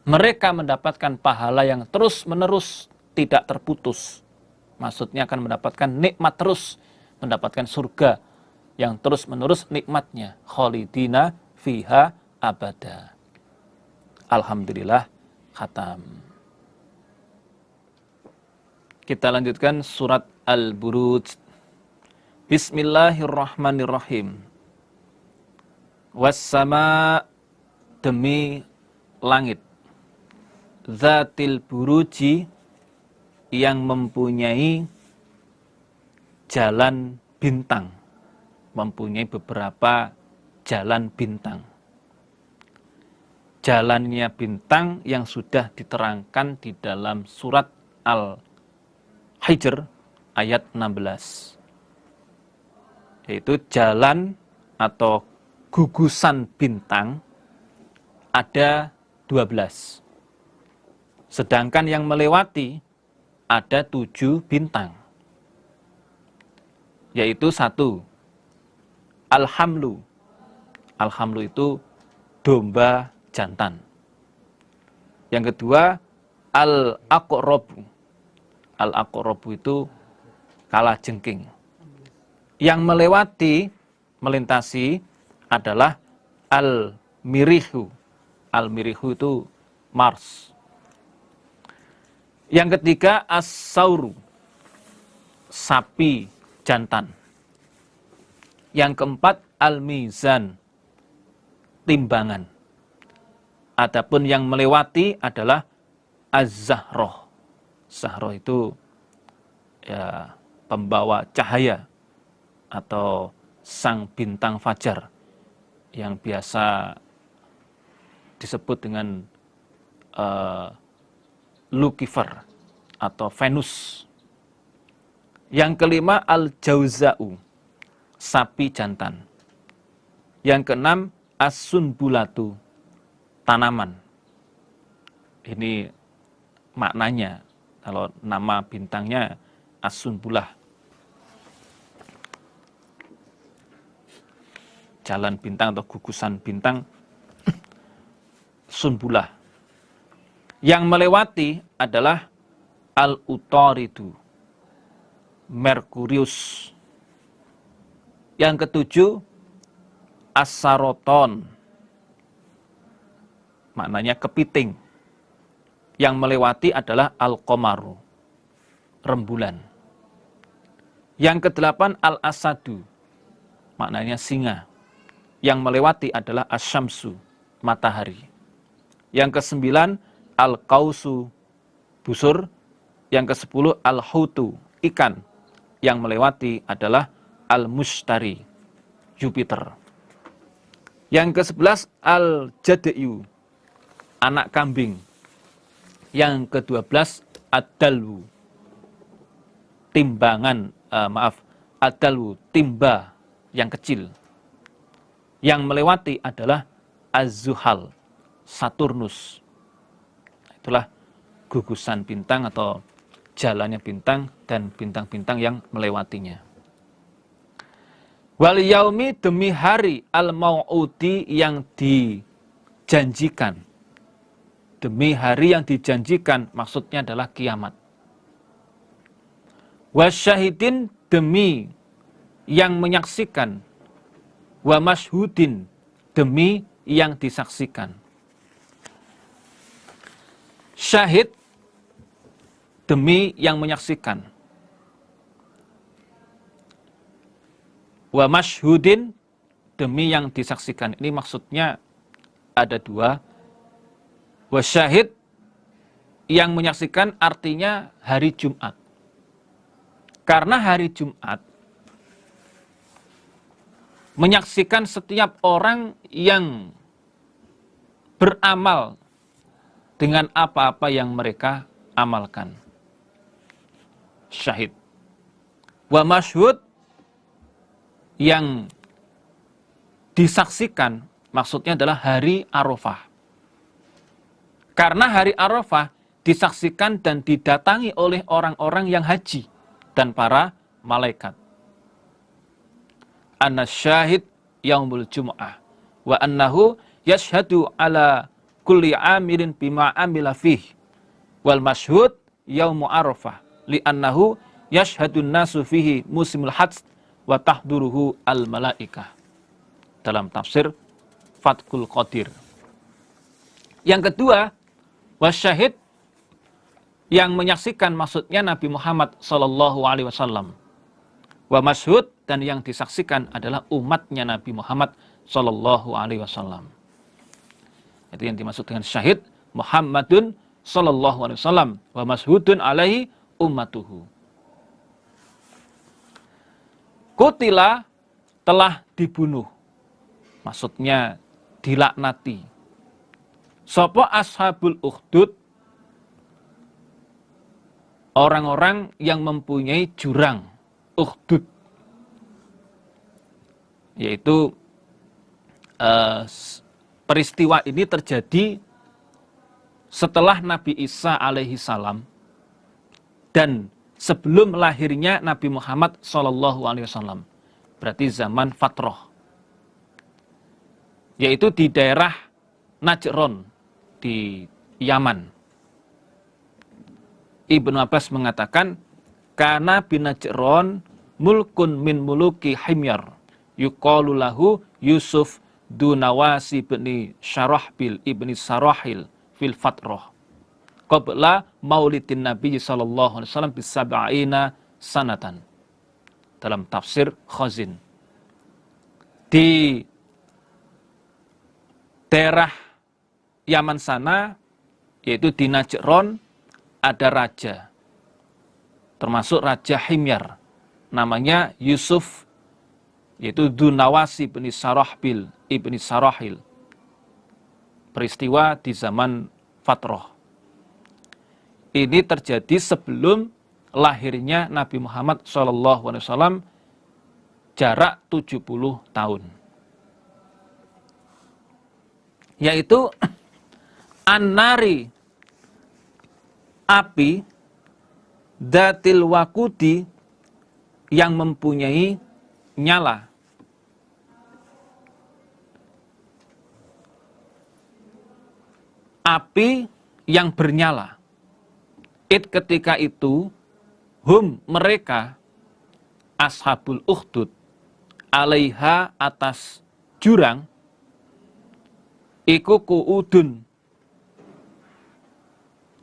Mereka mendapatkan pahala yang terus-menerus, tidak terputus. Maksudnya akan mendapatkan nikmat terus, mendapatkan surga yang terus-menerus nikmatnya. Khalidina fiha abada. Alhamdulillah, khatam. Kita lanjutkan surat Al-Buruj. Bismillahirrahmanirrahim. Wassama, demi langit. Zatil buruji, yang mempunyai jalan bintang. Mempunyai beberapa jalan bintang. Jalannya bintang yang sudah diterangkan di dalam surat Al-Hijr ayat 16. Yaitu jalan atau gugusan bintang ada 12. Sedangkan yang melewati ada 7 bintang. Yaitu 1, Alhamlu. Alhamlu itu domba jantan. Yang kedua, Al-Aqrabu. Al-Aqrabu itu kalajengking. Yang melintasi adalah Al-Mirihu. Al-Mirihu itu Mars. Yang ketiga, As-Sauru, sapi jantan. Yang keempat, Al-Mizan, timbangan. Adapun yang melewati adalah Az-Zahroh. Zahroh itu ya, pembawa cahaya atau sang bintang fajar yang biasa disebut dengan Lucifer atau Venus. Yang kelima, Al-Jauza'u, sapi jantan. Yang keenam, As-Sunbulatu, tanaman. Ini maknanya, kalau nama bintangnya As-Sunbulah. Jalan bintang atau gugusan bintang Sunbulah. Yang melewati adalah Al-Utaridu, Merkurius. Yang ketujuh, As-Saroton, maknanya kepiting. Yang melewati adalah Al-Qomaru, rembulan. Yang kedelapan, Al-Asadu, maknanya singa. Yang melewati adalah Asyamsu, matahari. Yang kesembilan, Al-Qausu, busur. Yang kesepuluh, Al-Hutu, ikan. Yang melewati adalah Al-Mushtari, Jupiter. Yang ke-11, Al-Jada'yu, anak kambing. Yang ke-12, Ad-Dalwu, timbangan, Ad-Dalwu, timba yang kecil. Yang melewati adalah Az-Zuhal, Saturnus. Itulah gugusan bintang atau jalannya bintang dan bintang-bintang yang melewatinya. Wal yaumi, demi hari, al-mau'udi, yang dijanjikan. Demi hari yang dijanjikan, maksudnya adalah kiamat. Wasyahidin, demi yang menyaksikan. Wa masyhudin, demi yang disaksikan. Syahid, demi yang menyaksikan. Wa masyhudin, demi yang disaksikan. Ini maksudnya ada dua. Wa syahid, yang menyaksikan, artinya hari Jumat. Karena hari Jumat menyaksikan setiap orang yang beramal dengan apa-apa yang mereka amalkan. Syahid. Wa masyhud, yang disaksikan, maksudnya adalah hari Arafah. Karena hari Arafah disaksikan dan didatangi oleh orang-orang yang haji dan para malaikat. Anna syahid yaumul jum'ah wa annahu yashhadu ala kulli amilin bima amila fih wal masyhud yaumu arafah li annahu yashhadun nasu fihi musimul hajj wa tahduruhu al malaikah. Dalam tafsir Fathul Qadir. Yang kedua, wasyahid, yang menyaksikan maksudnya Nabi Muhammad sallallahu alaihi wasallam. Wa masyhud, dan yang disaksikan adalah umatnya Nabi Muhammad sallallahu alaihi wasallam. Itu yang dimaksud dengan syahid, Muhammadun sallallahu alaihi wasallam wa masyhudun alaihi ummatuhu. Kutila, telah dibunuh. Maksudnya dilaknati. Sopo ashabul ukhdud, orang-orang yang mempunyai jurang ukhdud, yaitu peristiwa ini terjadi setelah Nabi Isa alaihi salam dan sebelum lahirnya Nabi Muhammad sallallahu alaihi wasallam. Berarti zaman fatrah, yaitu di daerah Najron di Yaman. Ibnu Abbas mengatakan, kana bin Najron mulkun min muluki Himyar yuqalu lahu Yusuf Dunawasi bin Syarahbil ibni Sarahil fil fatrah qabla maulidin Nabi sallallahu alaihi wasallam bisab'ina sanatan. Dalam tafsir Khazin. Di daerah Yaman sana, yaitu di Najron, ada raja, termasuk Raja Himyar, namanya Yusuf, yaitu Dunawasi bin Sarahbil ibni Sarahil. Peristiwa di zaman fatrah. Ini terjadi sebelum lahirnya Nabi Muhammad SAW, jarak 70 tahun. Yaitu an-nari, api, datil wakudi, yang mempunyai nyala. Api yang bernyala. Ketika itu, mereka, ashabul ukhdud, alaiha, atas jurang, iku kuudun,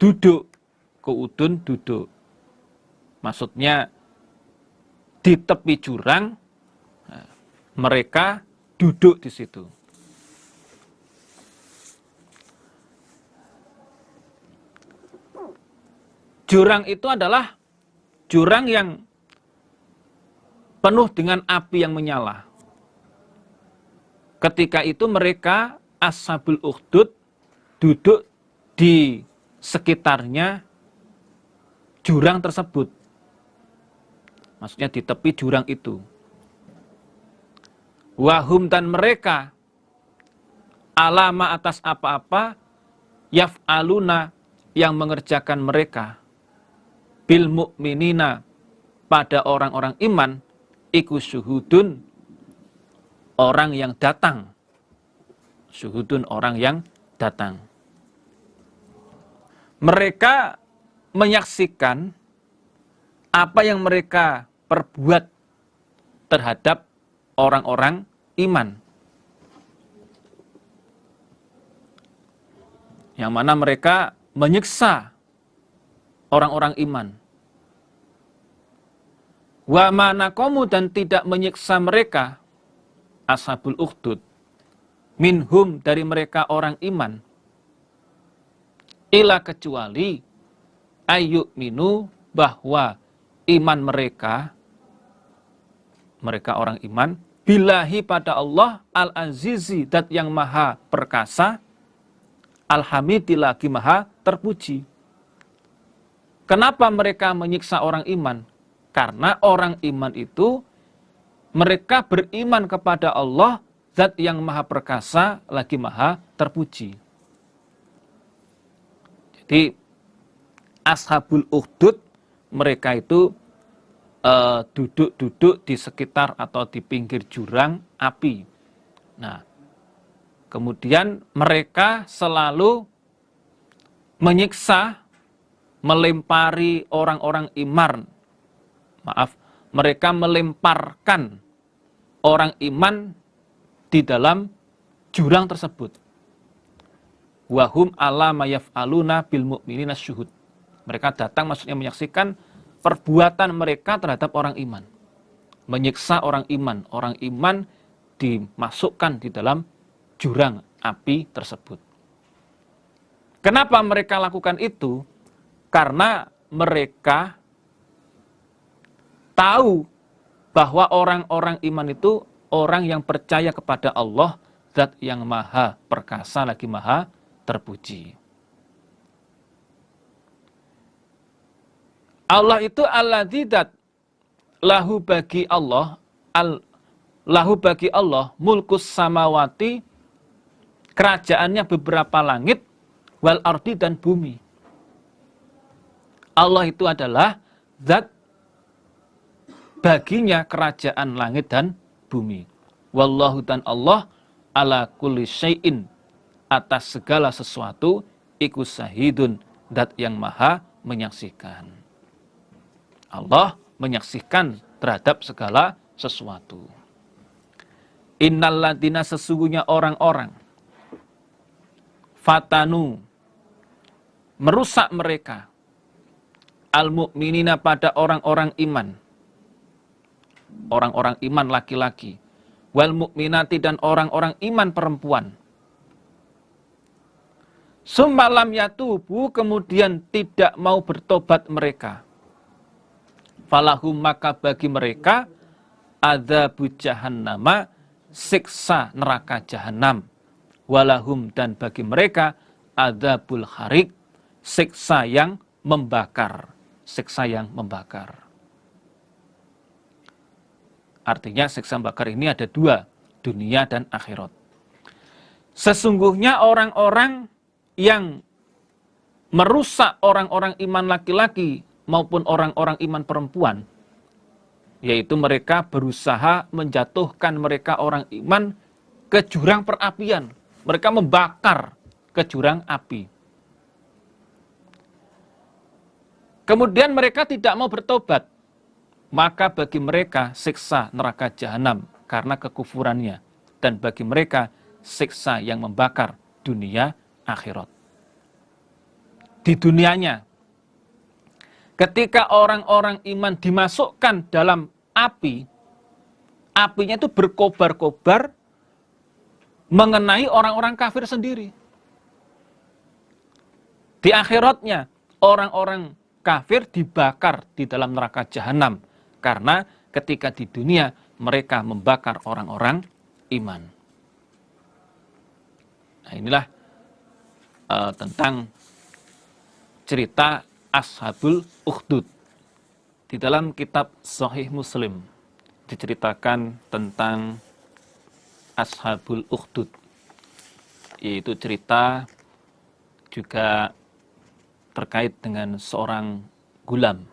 duduk. Kuudun, duduk. Maksudnya, di tepi jurang, mereka duduk di situ. Jurang itu adalah jurang yang penuh dengan api yang menyala. Ketika itu mereka, ashabul ukhdud, duduk di sekitarnya jurang tersebut. Maksudnya di tepi jurang itu. Wahum, dan mereka, alama, atas apa-apa, yaf'aluna, yang mengerjakan mereka, bil mu'minina, pada orang-orang iman, iku syuhudun, orang yang datang. Syuhudun, orang yang datang. Mereka menyaksikan apa yang mereka perbuat terhadap orang-orang iman. Yang mana mereka menyiksa orang-orang iman. Wa manakomu, dan tidak menyiksa mereka, ashabul ukhdud, minhum, dari mereka orang iman, ila, kecuali, ayyuk minu, bahwa iman mereka orang iman, billahi, pada Allah, al-azizi, dat yang maha perkasa, al-hamidi, lagi maha terpuji. Kenapa mereka menyiksa orang iman? Karena orang iman itu, mereka beriman kepada Allah, zat yang maha perkasa, lagi maha terpuji. Jadi Ashabul Ukhdud mereka itu duduk-duduk di sekitar atau di pinggir jurang api. Nah, kemudian mereka selalu menyiksa, melempari orang-orang iman. Mereka melemparkan orang iman di dalam jurang tersebut. Wahum ala mayaf'aluna bil mu'minina syuhud. Mereka datang maksudnya menyaksikan perbuatan mereka terhadap orang iman. Menyiksa orang iman dimasukkan di dalam jurang api tersebut. Kenapa mereka lakukan itu? Karena mereka tahu bahwa orang-orang iman itu orang yang percaya kepada Allah, Zat yang maha perkasa lagi maha terpuji. Allah itu alladzi dzat lahu bagi Allah mulkus samawati, kerajaannya beberapa langit, wal ardi dan bumi. Allah itu adalah zat baginya kerajaan langit dan bumi. Wallahu dan Allah ala kulli syai'in, atas segala sesuatu, iku syahidun, zat yang maha menyaksikan. Allah menyaksikan terhadap segala sesuatu. Innal ladina, sesungguhnya orang-orang, fatanu, merusak mereka, al mu'minina, pada orang-orang iman. Orang-orang iman laki-laki, wal mu'minati, dan orang-orang iman perempuan. Summalam yatubu, kemudian tidak mau bertobat mereka. Falahum, maka bagi mereka adzabu jahannama, siksa neraka jahanam. Walahum, dan bagi mereka adzabul harik, siksa yang membakar. Siksa yang membakar. Artinya siksa membakar ini ada dua, dunia dan akhirat. Sesungguhnya orang-orang yang merusak orang-orang iman laki-laki maupun orang-orang iman perempuan, yaitu mereka berusaha menjatuhkan mereka orang iman ke jurang perapian. Mereka membakar ke jurang api. Kemudian mereka tidak mau bertobat, maka bagi mereka siksa neraka jahanam karena kekufurannya, dan bagi mereka siksa yang membakar dunia akhirat. Di dunianya, ketika orang-orang iman dimasukkan dalam api, apinya itu berkobar-kobar mengenai orang-orang kafir sendiri. Di akhiratnya, orang-orang kafir dibakar di dalam neraka jahanam, karena ketika di dunia mereka membakar orang-orang iman. Nah, inilah tentang cerita Ashabul Ukhdud. Di dalam kitab Sahih Muslim diceritakan tentang Ashabul Ukhdud, yaitu cerita juga terkait dengan seorang gulam.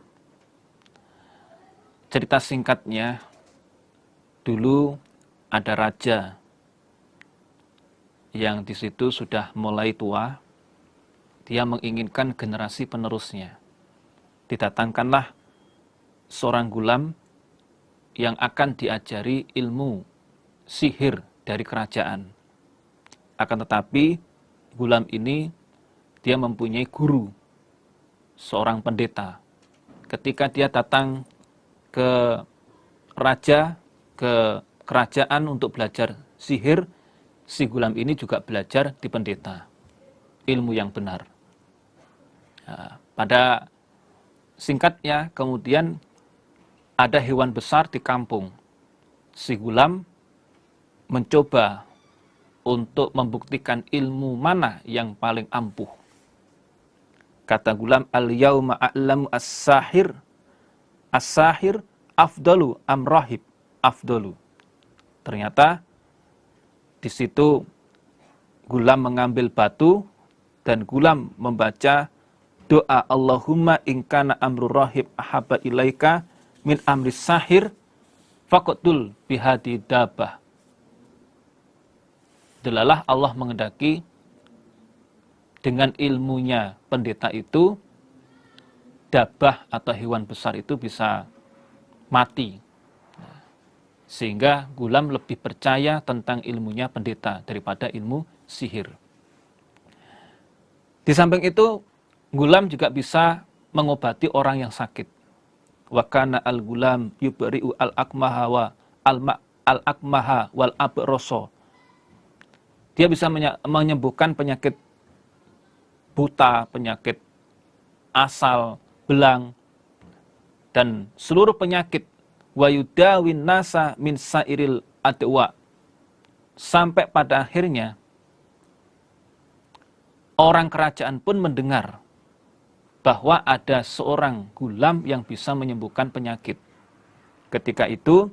Cerita singkatnya, dulu ada raja yang di situ sudah mulai tua. Dia menginginkan generasi penerusnya. Didatangkanlah seorang gulam yang akan diajari ilmu sihir dari kerajaan. Akan tetapi gulam ini dia mempunyai guru, seorang pendeta. Ketika dia datang ke raja, ke kerajaan untuk belajar sihir, si gulam ini juga belajar di pendeta ilmu yang benar. Nah, pada singkatnya, kemudian ada hewan besar di kampung. Si gulam mencoba untuk membuktikan ilmu mana yang paling ampuh. Kata gulam, al-yauma a'lamu as-sahir. As-sahir afdalu amrahib afdalu. Ternyata di situ gulam mengambil batu dan gulam membaca berdoa, Allahumma ingkana amru rahib ahabba ilaika min amris sahir faqtul bihadi dabah. Delalah Allah mengendaki dengan ilmunya pendeta itu, dabah atau hewan besar itu bisa mati. Sehingga Gulam lebih percaya tentang ilmunya pendeta daripada ilmu sihir. Di samping itu, Gulam juga bisa mengobati orang yang sakit. Wa kana al-gulam yubri'u al-akmaha wa al-akmaha wal abroso. Dia bisa menyembuhkan penyakit buta, penyakit asal, belang, dan seluruh penyakit. Wa yudawin nasa min sairil adwa. Sampai pada akhirnya orang kerajaan pun mendengar bahwa ada seorang gulam yang bisa menyembuhkan penyakit. Ketika itu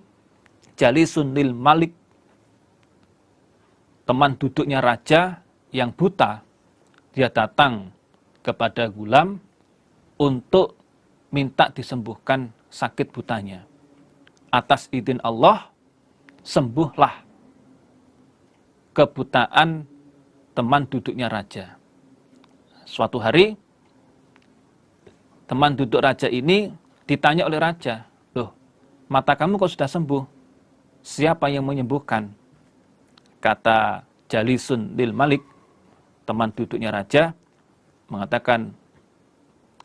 Jalisun lil Malik, teman duduknya raja yang buta, dia datang kepada Gulam untuk minta disembuhkan sakit butanya. Atas izin Allah, sembuhlah kebutaan teman duduknya raja. Suatu hari, teman duduk raja ini ditanya oleh raja, "Loh, mata kamu kok sudah sembuh? Siapa yang menyembuhkan?" Kata Jalisun lil Malik, teman duduknya raja, mengatakan,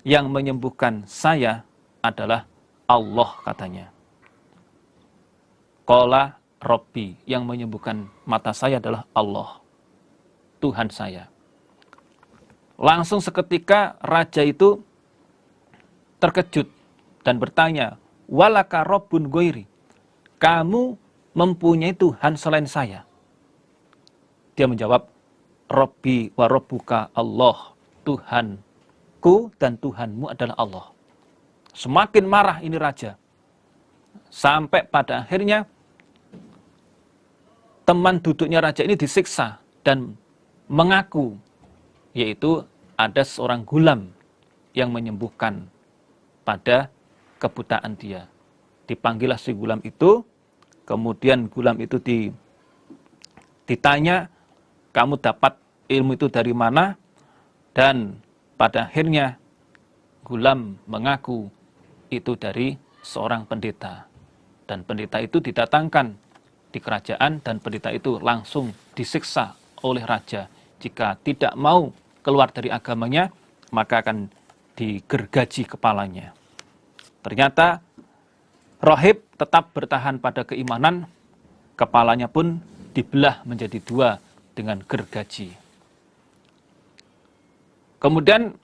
"Yang menyembuhkan saya adalah Allah," katanya. Qala Rabbi, yang menyembuhkan mata saya adalah Allah, Tuhan saya. Langsung seketika raja itu terkejut dan bertanya, "Walaka Rabbun ghairi?" Kamu mempunyai Tuhan selain saya? Dia menjawab, "Rabbi wa rabbuka Allah." Tuhanku dan Tuhanmu adalah Allah. Semakin marah ini raja. Sampai pada akhirnya teman duduknya raja ini disiksa dan mengaku, yaitu ada seorang gulam yang menyembuhkan pada kebutaan dia. Dipanggillah si gulam itu, kemudian gulam itu ditanya, "Kamu dapat ilmu itu dari mana?" Dan pada akhirnya gulam mengaku itu dari seorang pendeta. Dan pendeta itu didatangkan di kerajaan dan pendeta itu langsung disiksa oleh raja. Jika tidak mau keluar dari agamanya, maka akan digergaji kepalanya. Ternyata rahib tetap bertahan pada keimanan, kepalanya pun dibelah menjadi dua dengan gergaji. Kemudian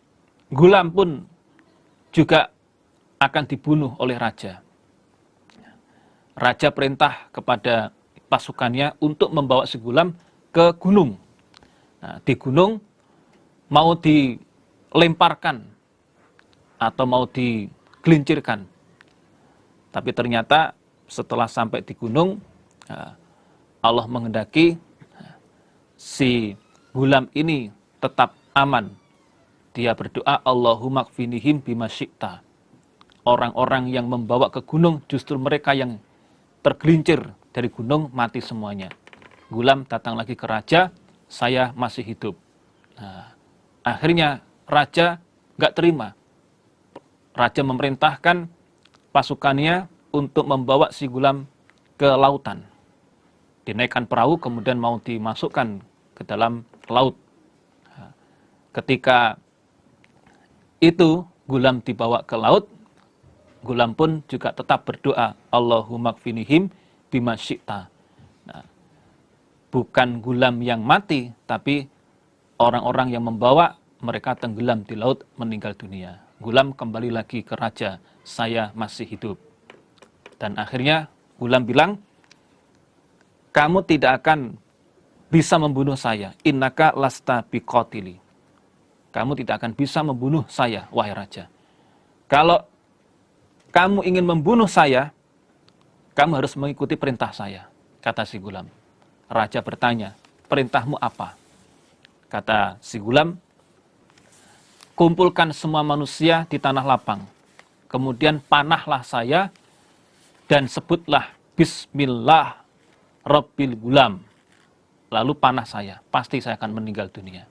gulam pun juga akan dibunuh oleh raja. Raja perintah kepada pasukannya untuk membawa si gulam ke gunung. Nah, di gunung mau dilemparkan atau mau digelincirkan. Tapi ternyata setelah sampai di gunung, Allah menghendaki si gulam ini tetap aman. Dia berdoa, Allahumma kfinihim bima syi'ta. Orang-orang yang membawa ke gunung justru mereka yang tergelincir dari gunung mati semuanya. Gulam datang lagi ke raja, "Saya masih hidup." Nah, akhirnya raja nggak terima. Raja memerintahkan pasukannya untuk membawa si gulam ke lautan. Dinaikkan perahu kemudian mau dimasukkan ke dalam laut. Nah, ketika itu gulam dibawa ke laut, gulam pun juga tetap berdoa, Allahumma kfinihim bima syi'ta. Nah, bukan gulam yang mati, tapi orang-orang yang membawa mereka tenggelam di laut meninggal dunia. Gulam kembali lagi ke raja, "Saya masih hidup." Dan akhirnya gulam bilang, "Kamu tidak akan bisa membunuh saya. Innaka lasta biqatili." Kamu tidak akan bisa membunuh saya, wahai raja. Kalau kamu ingin membunuh saya, kamu harus mengikuti perintah saya, kata si gulam. Raja bertanya, "Perintahmu apa?" Kata si gulam, kumpulkan semua manusia di tanah lapang. Kemudian panahlah saya dan sebutlah Bismillah Rabbil Gulam. Lalu panah saya, pasti saya akan meninggal dunia.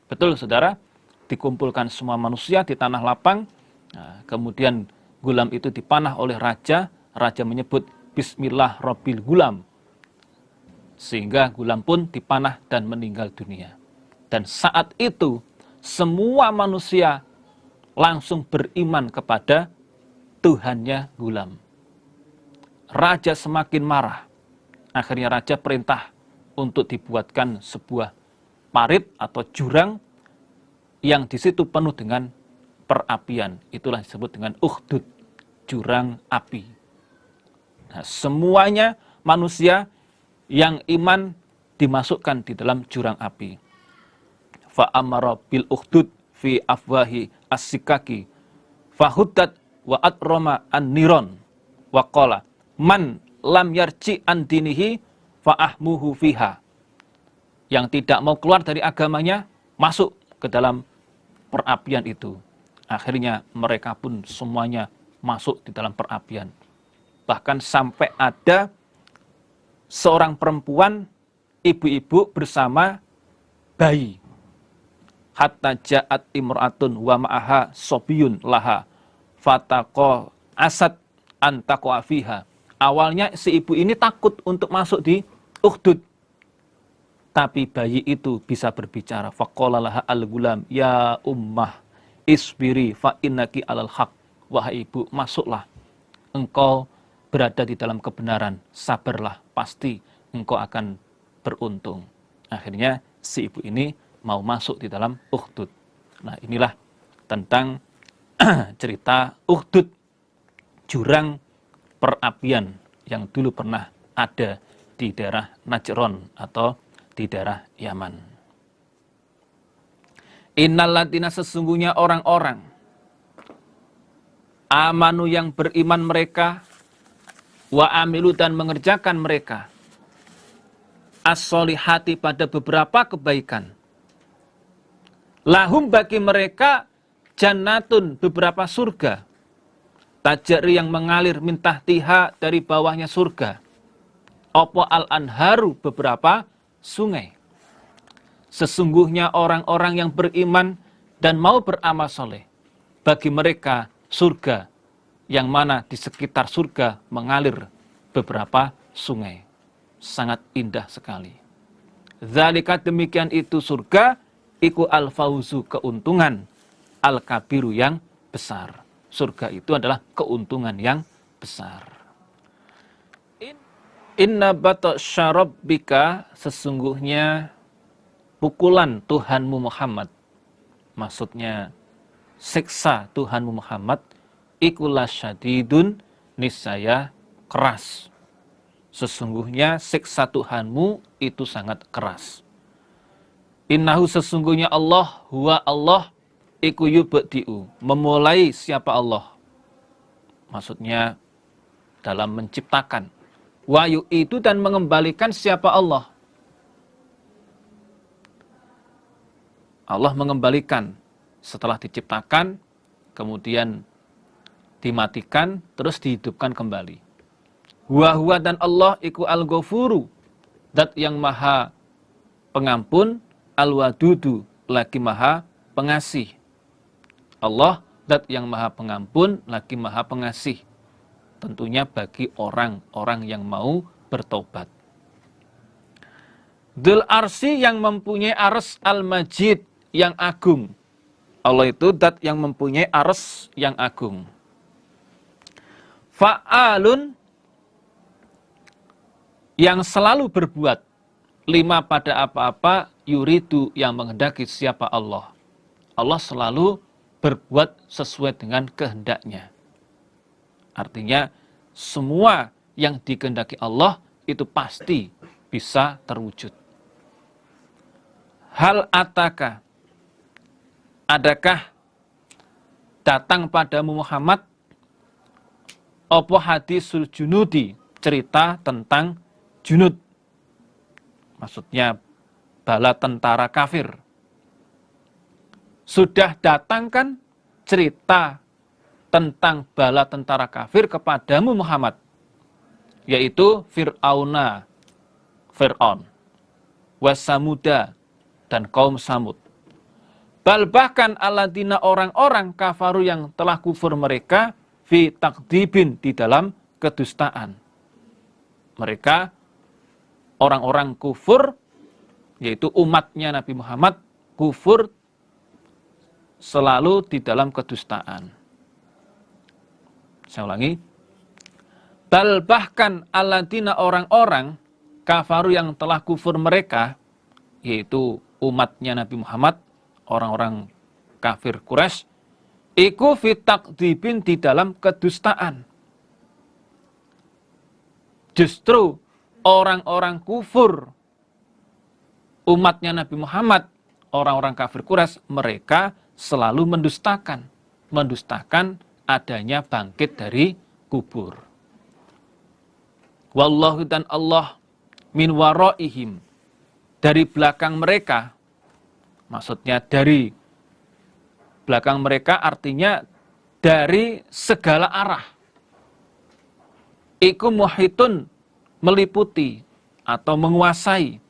Betul saudara, dikumpulkan semua manusia di tanah lapang, nah, kemudian gulam itu dipanah oleh raja, raja menyebut Bismillah Rabbil Gulam, sehingga gulam pun dipanah dan meninggal dunia. Dan saat itu, semua manusia langsung beriman kepada Tuhannya gulam. Raja semakin marah. Akhirnya raja perintah untuk dibuatkan sebuah parit atau jurang yang di situ penuh dengan perapian. Itulah disebut dengan ukhdud, jurang api. Nah, semuanya manusia yang iman dimasukkan di dalam jurang api. Fa'amara bil ukhdud fi afwahi as-sikaki fahuddat wa atroma an-niron wa qala man lam yarji an dinihi fa'ahmuhu fiha. Yang tidak mau keluar dari agamanya masuk ke dalam perapian itu. Akhirnya mereka pun semuanya masuk di dalam perapian. Bahkan sampai ada seorang perempuan, ibu-ibu bersama bayi. Hatta ja'at imra'atun wa ma'aha sobiyun laha fataqo asad antaqo fiha. Awalnya si ibu ini takut untuk masuk di ukhdud. Tapi bayi itu bisa berbicara. Faqala laha al-gulam ya ummah isbiri fa innaki alal haq. Wahai ibu, masuklah. Engkau berada di dalam kebenaran. Sabarlah, pasti engkau akan beruntung. Akhirnya si ibu ini mau masuk di dalam ukhdud. Nah, inilah tentang cerita ukhdud, jurang perapian yang dulu pernah ada di daerah Najron atau di daerah Yaman. Innal ladina, sesungguhnya orang-orang amanu yang beriman mereka, wa amilu dan mengerjakan mereka as-solihati pada beberapa kebaikan. Lahum bagi mereka jannatun beberapa surga. Tajari yang mengalir min tahtiha dari bawahnya surga. Opo al-anharu beberapa sungai. Sesungguhnya orang-orang yang beriman dan mau beramal soleh, bagi mereka surga, yang mana di sekitar surga mengalir beberapa sungai. Sangat indah sekali. Zalika, demikian itu surga, iku al-fauzu, keuntungan, al-kabiru, yang besar. Surga itu adalah keuntungan yang besar. Inna batasya rabbika, sesungguhnya pukulan Tuhanmu Muhammad, maksudnya siksa Tuhanmu Muhammad, ikulah syadidun, niscaya keras. Sesungguhnya siksa Tuhanmu itu sangat keras. Innahu, sesungguhnya Allah, huwa Allah, iku yubdi'u, memulai siapa Allah. Maksudnya dalam menciptakan. Wa yu'idu, dan mengembalikan siapa Allah. Allah mengembalikan setelah diciptakan, kemudian dimatikan, terus dihidupkan kembali. Huwa, dan Allah iku al-ghafuru, zat yang maha pengampun, al-wadudu, lagi maha pengasih. Allah, zat yang maha pengampun, lagi maha pengasih. Tentunya bagi orang-orang yang mau bertobat. Dzul arsy, yang mempunyai ars, al-majid, yang agung. Allah itu zat yang mempunyai ars yang agung. Fa'alun, yang selalu berbuat, lima pada apa-apa, yuridu, yang menghendaki siapa Allah. Allah selalu berbuat sesuai dengan kehendaknya. Artinya semua yang dikehendaki Allah itu pasti bisa terwujud. Hal ataka, adakah datang padamu Muhammad opo hadisul junudi, cerita tentang junud, maksudnya bala tentara kafir. sudah datangkan cerita tentang bala tentara kafir kepadamu Muhammad, yaitu Fir'aun, Wasamuda, dan kaum Samud. Bahkan alladzina orang-orang kafaru yang telah kufur mereka fi takdibin di dalam kedustaan. Mereka orang-orang kufur, yaitu umatnya Nabi Muhammad, kufur selalu di dalam kedustaan. Saya ulangi. Bahkan alladzina orang-orang kafaru yang telah kufur mereka, yaitu umatnya Nabi Muhammad, orang-orang kafir Quraisy, iku fitakdibin di dalam kedustaan. Justru orang-orang kufur umatnya Nabi Muhammad, orang-orang kafir Quraisy, mereka selalu mendustakan adanya bangkit dari kubur. Wallahu, dan Allah, min waraihim, dari belakang mereka. Maksudnya dari belakang mereka artinya dari segala arah. Iku muhitun, meliputi atau menguasai.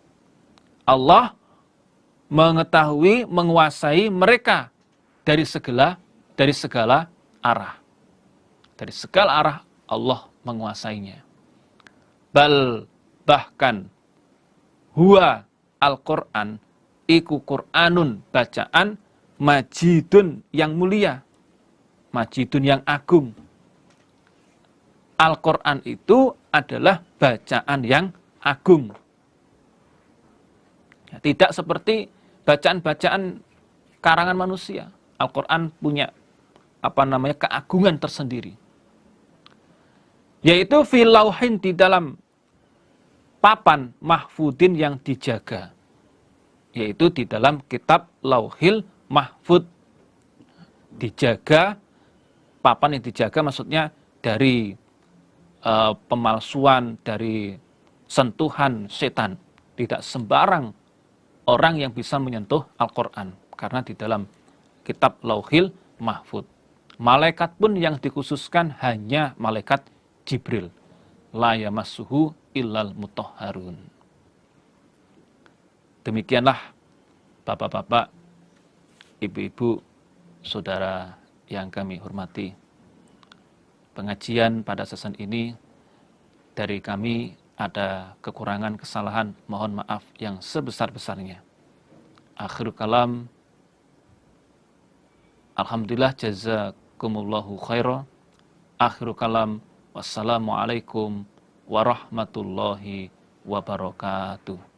Allah mengetahui, menguasai mereka dari segala arah. Dari segala arah Allah menguasainya. Bahkan huwa Al-Qur'an, iku Qur'anun, bacaan, majidun, yang mulia, majidun, yang agung. Al-Qur'an itu adalah bacaan yang agung. Tidak seperti bacaan-bacaan karangan manusia. Al-Qur'an punya keagungan tersendiri. Yaitu fil lauhin, di dalam papan mahfudin yang dijaga. Yaitu di dalam kitab Lauhil Mahfud. Dijaga, papan yang dijaga maksudnya dari pemalsuan, dari sentuhan setan. Tidak sembarang orang yang bisa menyentuh Al-Qur'an, karena di dalam kitab Lauhil Mahfud. Malaikat pun yang dikhususkan hanya malaikat Jibril. La yamassuhu illal mutahharun. Demikianlah bapak-bapak, ibu-ibu, saudara yang kami hormati. Pengajian pada season ini dari kami ada kekurangan, kesalahan, mohon maaf yang sebesar-besarnya. Akhirul kalam, alhamdulillah, jazakumullahu khairan. Akhirul kalam, wassalamualaikum warahmatullahi wabarakatuh.